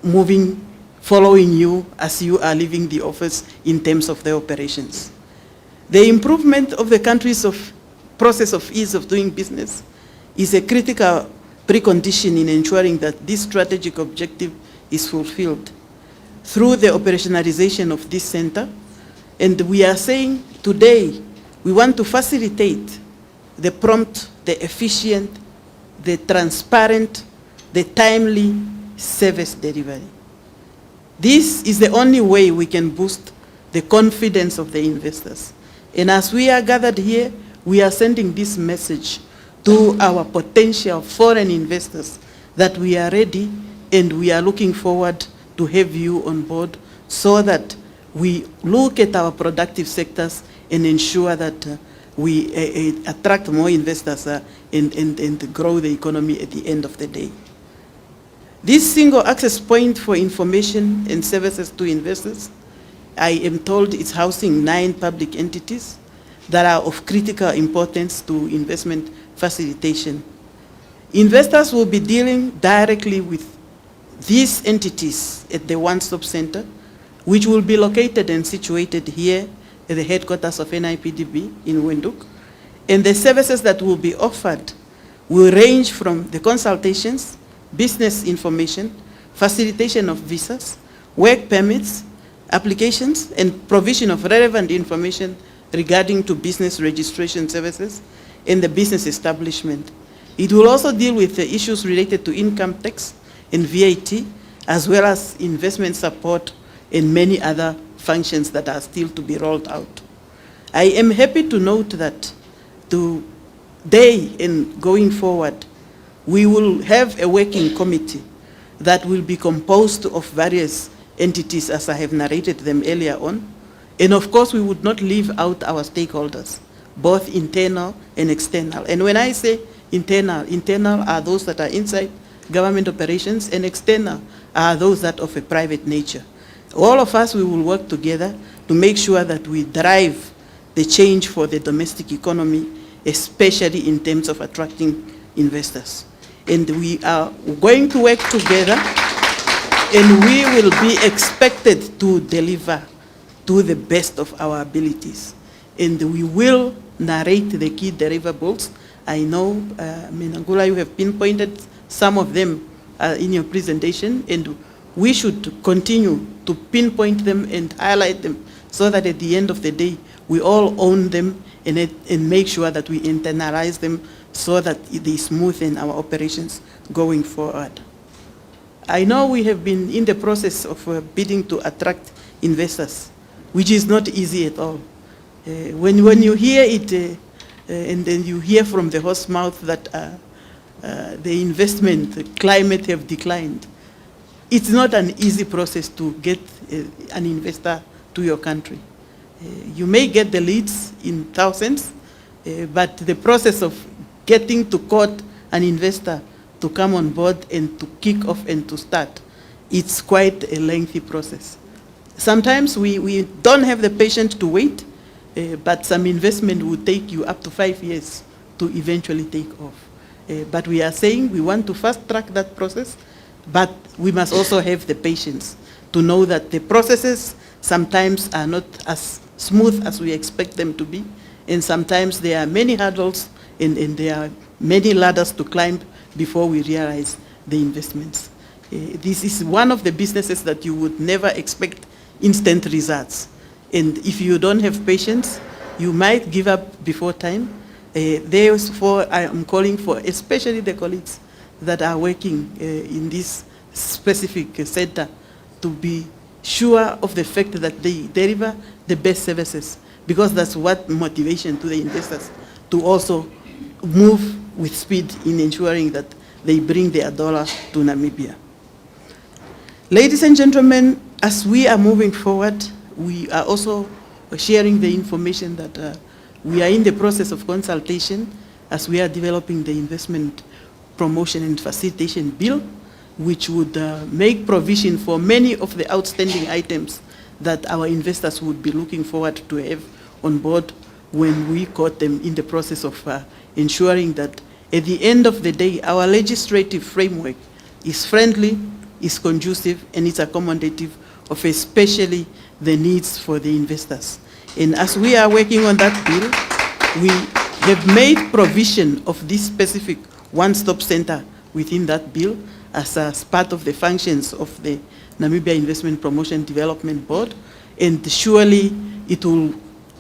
moving, following you as you are leaving the office in terms of the operations. The improvement of the country's process of ease of doing business is a critical precondition in ensuring that this strategic objective is fulfilled through the operationalization of this center. And we are saying today, we want to facilitate the prompt, the efficient, the transparent, the timely service delivery. This is the only way we can boost the confidence of the investors. And as we are gathered here, we are sending this message to our potential foreign investors that we are ready and we are looking forward to have you on board so that we look at our productive sectors and ensure that we attract more investors and grow the economy at the end of the day. This single access point for information and services to investors, I am told it's housing 9 public entities that are of critical importance to investment facilitation. Investors will be dealing directly with these entities at the one-stop center, which will be located and situated here at the headquarters of NIPDB in Windhoek. And the services that will be offered will range from the consultations, business information, facilitation of visas, work permits, applications, and provision of relevant information regarding to business registration services and the business establishment. It will also deal with the issues related to income tax and VAT, as well as investment support and many other functions that are still to be rolled out. I am happy to note that today and going forward, we will have a working committee that will be composed of various entities, as I have narrated them earlier on. And of course, we would not leave out our stakeholders, both internal and external. And when I say internal are those that are inside government operations, and external are those that of a private nature. All of us, we will work together to make sure that we drive the change for the domestic economy, especially in terms of attracting investors. And we are going to work together, and we will be expected to deliver to the best of our abilities. And we will narrate the key deliverables. I know, Menangula, you have pinpointed some of them in your presentation, and we should continue to pinpoint them and highlight them so that at the end of the day, we all own them and make sure that we internalize them so that they smoothen our operations going forward. I know we have been in the process of bidding to attract investors, which is not easy at all. When you hear it, and then you hear from the horse mouth that the investment climate have declined, it's not an easy process to get an investor to your country. You may get the leads in thousands, but the process of getting to court an investor to come on board and to kick off and to start, it's quite a lengthy process. Sometimes we don't have the patience to wait, but some investment will take you up to 5 years to eventually take off. But we are saying we want to fast track that process, but we must also have the patience to know that the processes sometimes are not as smooth as we expect them to be, and sometimes there are many hurdles and there are many ladders to climb before we realize the investments. This is one of the businesses that you would never expect instant results. And if you don't have patience, you might give up before time. Therefore, I am calling for especially the colleagues that are working in this specific center to be sure of the fact that they deliver the best services, because that's what motivation to the investors to also move with speed in ensuring that they bring their dollar to Namibia. Ladies and gentlemen, as we are moving forward, we are also sharing the information that we are in the process of consultation as we are developing the investment promotion and facilitation bill, which would make provision for many of the outstanding items that our investors would be looking forward to have on board when we got them in the process of ensuring that at the end of the day, our legislative framework is friendly, is conducive, and is accommodative of especially the needs for the investors. And as we are working on that bill, we have made provision of this specific one-stop center within that bill as part of the functions of the Namibia Investment Promotion Development Board, and surely it will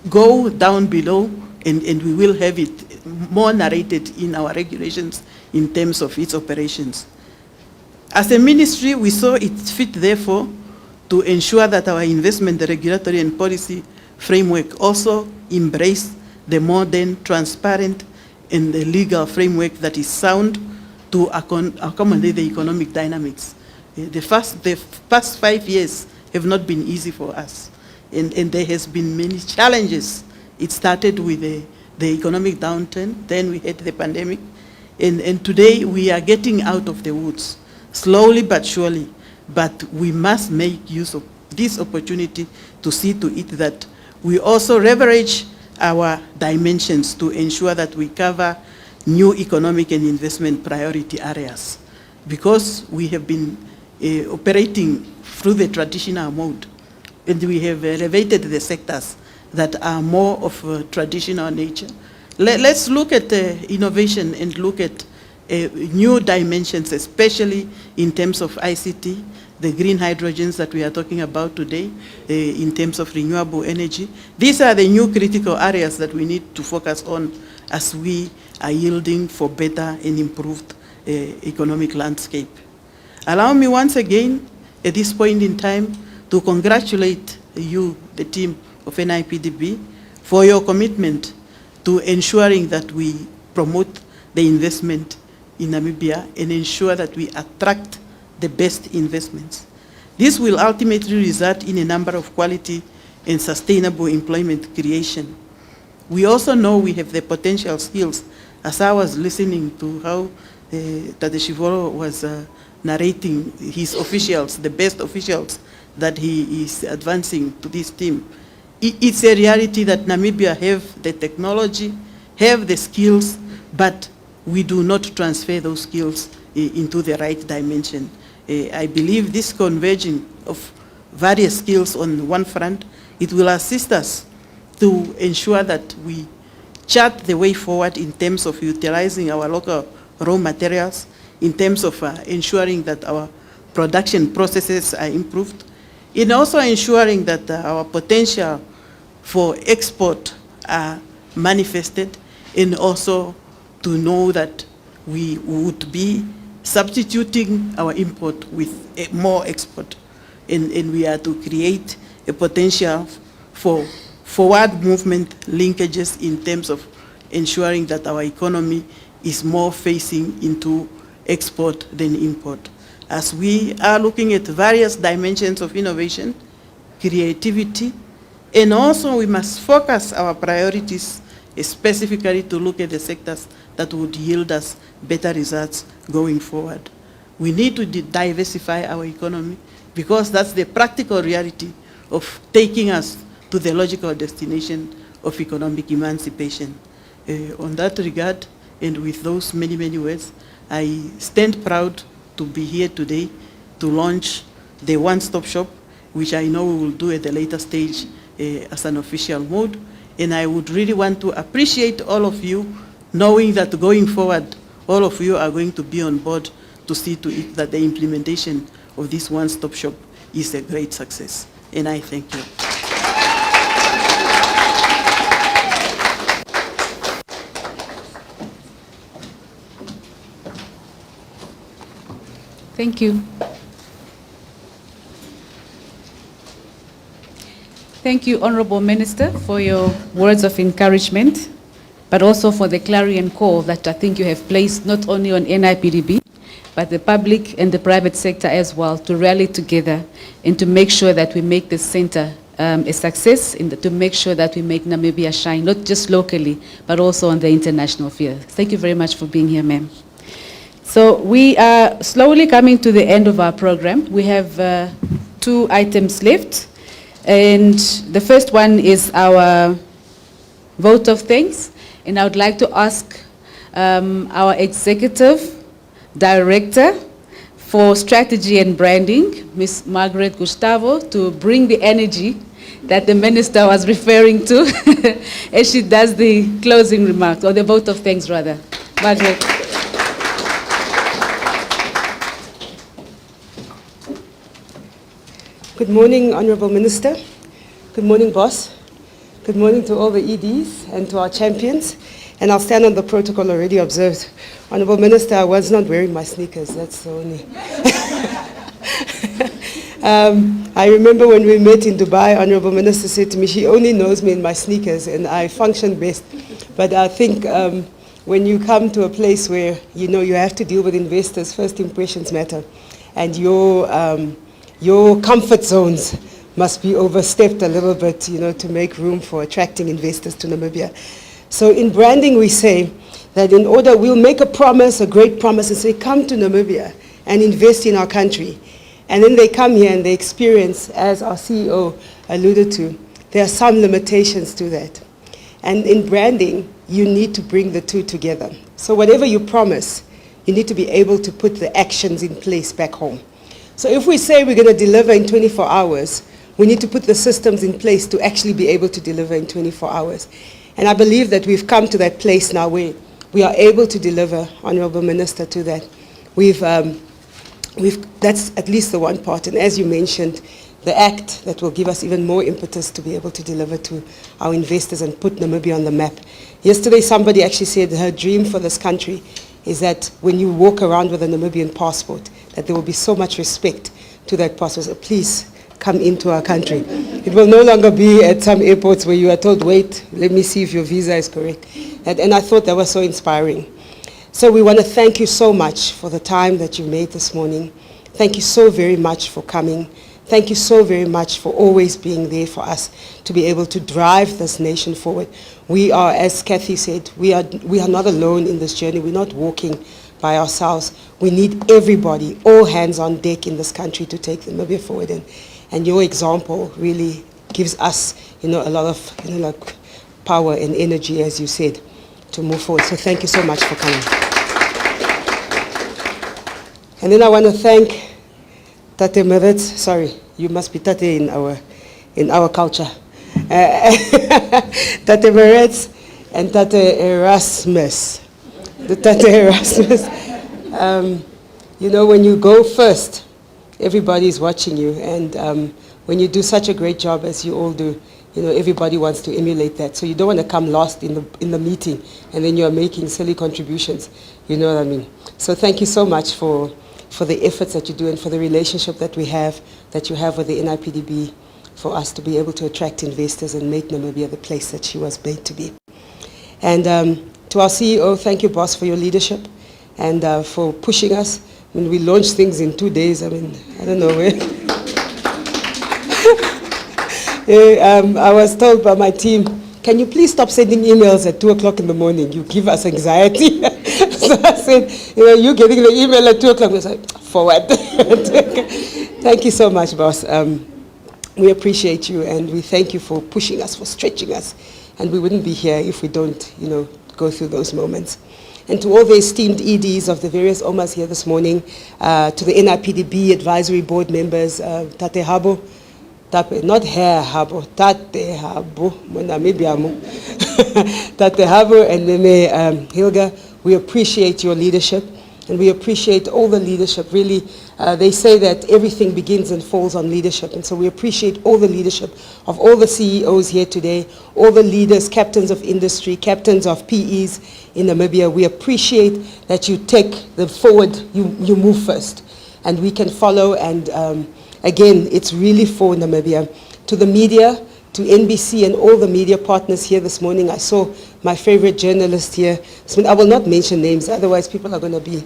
go down below, and we will have it more narrated in our regulations in terms of its operations. As a ministry, we saw it fit, therefore, to ensure that our investment, the regulatory and policy framework also embrace the modern, transparent, and the legal framework that is sound to accommodate the economic dynamics. The past 5 years have not been easy for us, and there has been many challenges. It started with the economic downturn, then we had the pandemic, and today we are getting out of the woods, slowly but surely, but we must make use of this opportunity to see to it that we also leverage our dimensions to ensure that we cover new economic and investment priority areas, because we have been operating through the traditional mode, and we have elevated the sectors that are more of a traditional nature. Let's look at innovation and look at new dimensions, especially in terms of ICT, the green hydrogens that we are talking about today, in terms of renewable energy. These are the new critical areas that we need to focus on as we are yielding for better and improved economic landscape. Allow me once again, at this point in time, to congratulate you, the team of NIPDB, for your commitment to ensuring that we promote the investment in Namibia and ensure that we attract the best investments. This will ultimately result in a number of quality and sustainable employment creation. We also know we have the potential skills. As I was listening to how Tadeshivoro was narrating his officials, the best officials that he is advancing to this team, it's a reality that Namibia have the technology, have the skills, but we do not transfer those skills into the right dimension. I believe this converging of various skills on one front, it will assist us to ensure that we chart the way forward in terms of utilizing our local raw materials, in terms of ensuring that our production processes are improved, in also ensuring that our potential for export are manifested, and also to know that we would be substituting our import with more export, and we are to create a potential for forward movement linkages in terms of ensuring that our economy is more facing into export than import. As we are looking at various dimensions of innovation, creativity, and also we must focus our priorities specifically to look at the sectors that would yield us better results going forward. We need to diversify our economy, because that's the practical reality of taking us to the logical destination of economic emancipation. On that regard, and with those many, many words, I stand proud to be here today to launch the one-stop shop, which I know we will do at a later stage as an official mode. And I would really want to appreciate all of you, knowing that going forward, all of you are going to be on board to see to it that the implementation of this one-stop shop is a great success. And I thank you. Thank you. Thank you, Honorable Minister, for your words of encouragement, but also for the clarion call that I think you have placed not only on NIPDB, but the public and the private sector as well, to rally together and to make sure that we make this center a success to make sure that we make Namibia shine, not just locally, but also on the international field. Thank you very much for being here, ma'am. So we are slowly coming to the end of our program. We have 2 items left. And the first one is our vote of thanks. And I would like to ask our Executive Director for Strategy and Branding, Ms. Margaret Gustavo, to bring the energy that the Minister was referring to as she does the closing remarks, or the vote of thanks rather. Margaret. Good morning, Honourable Minister. Good morning, boss. Good morning to all the EDs and to our champions. And I'll stand on the protocol already observed. Honourable Minister, I was not wearing my sneakers, that's the only. I remember when we met in Dubai, Honourable Minister said to me, she only knows me in my sneakers and I function best. But I think when you come to a place where you know you have to deal with investors, first impressions matter. And your comfort zones must be overstepped a little bit, to make room for attracting investors to Namibia. So in branding, we say that in order, we'll make a promise, a great promise, and say, come to Namibia and invest in our country. And then they come here and they experience, as our CEO alluded to, there are some limitations to that. And in branding, you need to bring the two together. So whatever you promise, you need to be able to put the actions in place back home. So if we say we're going to deliver in 24 hours, we need to put the systems in place to actually be able to deliver in 24 hours. And I believe that we've come to that place now where we are able to deliver, Honourable Minister, to that. That's at least the one part. And as you mentioned, the act that will give us even more impetus to be able to deliver to our investors and put Namibia on the map. Yesterday, somebody actually said her dream for this country is that when you walk around with a Namibian passport, that there will be so much respect to that passport. So please come into our country. It will no longer be at some airports where you are told, wait, let me see if your visa is correct. And I thought that was so inspiring. So we want to thank you so much for the time that you made this morning. Thank you so very much for coming. Thank you so very much for always being there for us to be able to drive this nation forward. We are, as Kathy said, we are not alone in this journey. We're not walking by ourselves. We need everybody, all hands on deck in this country to take Namibia forward. And your example really gives us, a lot of, power and energy, as you said, to move forward. So thank you so much for coming. And then I want to thank Tate Meretz, sorry, you must be Tate in our culture. Tate Meretz and Tate Erasmus. The Tate Erasmus. When you go first, everybody's watching you. And when you do such a great job as you all do, everybody wants to emulate that. So you don't want to come last in the meeting and then you're making silly contributions. You know what I mean? So thank you so much for the efforts that you do and for the relationship that you have with the NIPDB, for us to be able to attract investors and make Namibia the place that she was made to be. And to our CEO, thank you, boss, for your leadership and for pushing us. When we launched things in 2 days, I don't know where. I was told by my team, can you please stop sending emails at 2 o'clock in the morning? You give us anxiety. So I said, you getting the email at 2 o'clock. I was like, for what? Thank you so much, boss. We appreciate you and we thank you for pushing us, for stretching us. And we wouldn't be here if we don't, go through those moments. And to all the esteemed EDs of the various OMAs here this morning, to the NIPDB advisory board members, Tate Habo, not Herr Habo, Tate Habo, Tate Habo and Nene Hilga, we appreciate your leadership and we appreciate all the leadership. Really, they say that everything begins and falls on leadership. And so we appreciate all the leadership of all the CEOs here today, all the leaders, captains of industry, captains of PEs in Namibia. We appreciate that you take them forward, you move first, and we can follow. And again, it's really for Namibia. To the media, to NBC and all the media partners here this morning, I saw my favorite journalist here. I will not mention names, otherwise people are going to be,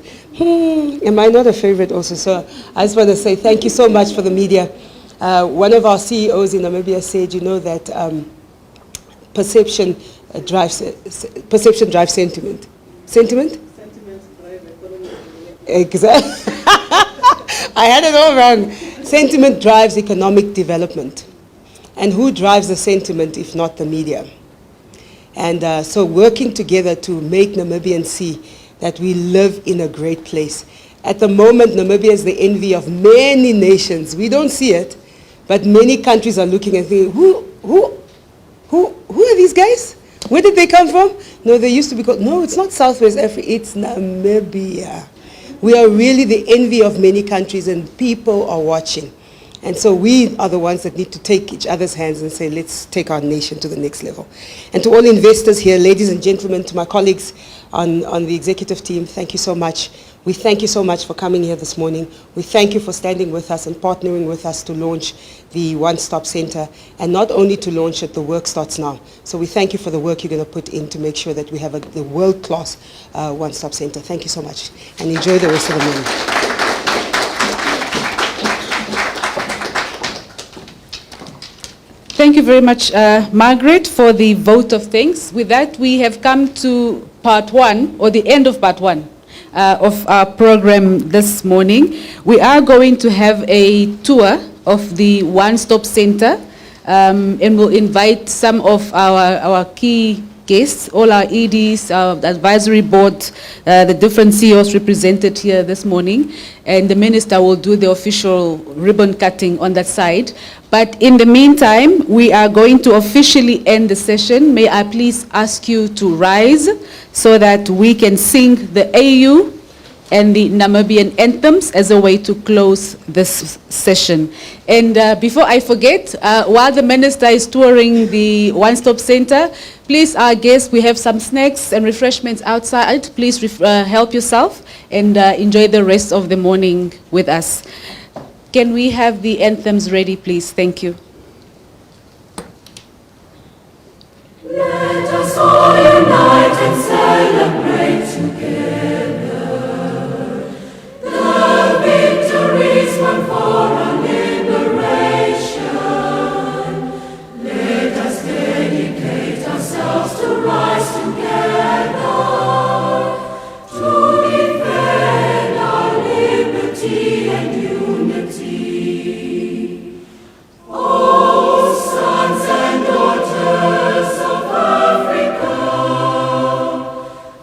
am I not a favorite also? So I just want to say thank you so much for the media. One of our CEOs in Namibia said, you know, that perception drives sentiment. Sentiment? Exactly. I had it all wrong. Sentiment drives economic development. And who drives the sentiment if not the media? And so working together to make Namibians see that we live in a great place. At the moment, Namibia is the envy of many nations. We don't see it, but many countries are looking and thinking, who are these guys? Where did they come from? No, they used to be called, no, it's not Southwest Africa, it's Namibia. We are really the envy of many countries and people are watching. And so we are the ones that need to take each other's hands and say, let's take our nation to the next level. And to all investors here, ladies and gentlemen, to my colleagues on the executive team, thank you so much. We thank you so much for coming here this morning. We thank you for standing with us and partnering with us to launch the One-Stop Center. And not only to launch it, the work starts now. So we thank you for the work you're going to put in to make sure that we have the world-class One-Stop Center. Thank you so much. And enjoy the rest of the morning. Thank you very much, Margaret, for the vote of thanks. With that, we have come to part one, or the end of part one of our program this morning. We are going to have a tour of the One-Stop Center, and we'll invite some of our key guests, all our EDs, our advisory board, the different CEOs represented here this morning, and the minister will do the official ribbon cutting on that side. But in the meantime, we are going to officially end the session. May I please ask you to rise so that we can sing the AU and the Namibian anthems as a way to close this session. And before I forget, while the minister is touring the One-Stop Center, please, our guests, we have some snacks and refreshments outside. Please help yourself and enjoy the rest of the morning with us. Can we have the anthems ready, please? Thank you. Let us all unite and celebrate together the victories won for our liberation. Let us dedicate ourselves to rise together to defend our liberty and unity. Oh, sons and daughters of Africa,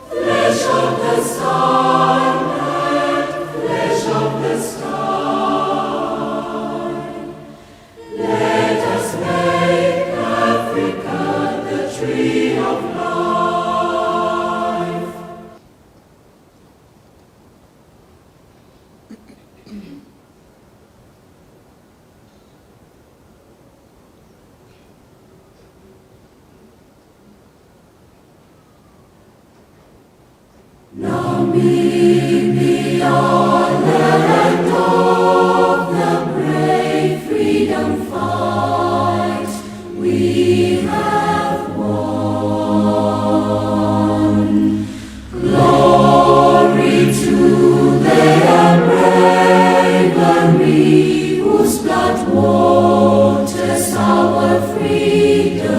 flesh of the sun and flesh of the sky, let us make Africa the tree of life. Namibia, land of the brave freedom fight, we have won. Glory to their bravery, whose blood waters our freedom.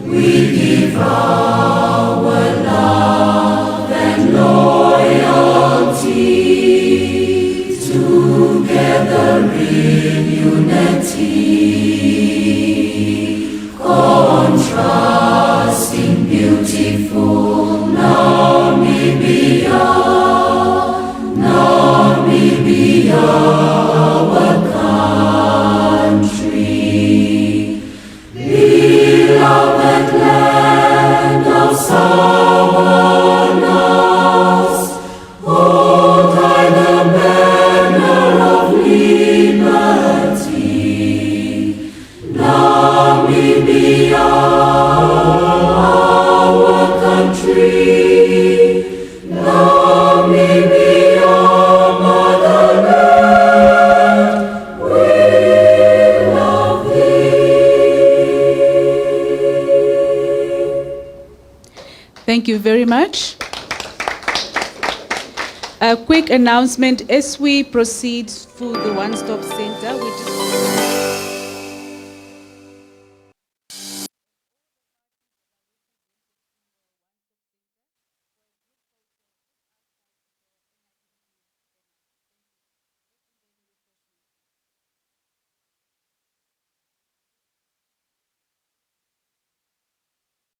We give our love and loyalty, together in unity, contrasting beautiful Namibia, Namibia, our country, beloved land of Savanas, hold high the banner of liberty. Namibia, our country, Namibia, motherland, we love thee. Thank you very much. A quick announcement as we proceed for the one-stop center, we just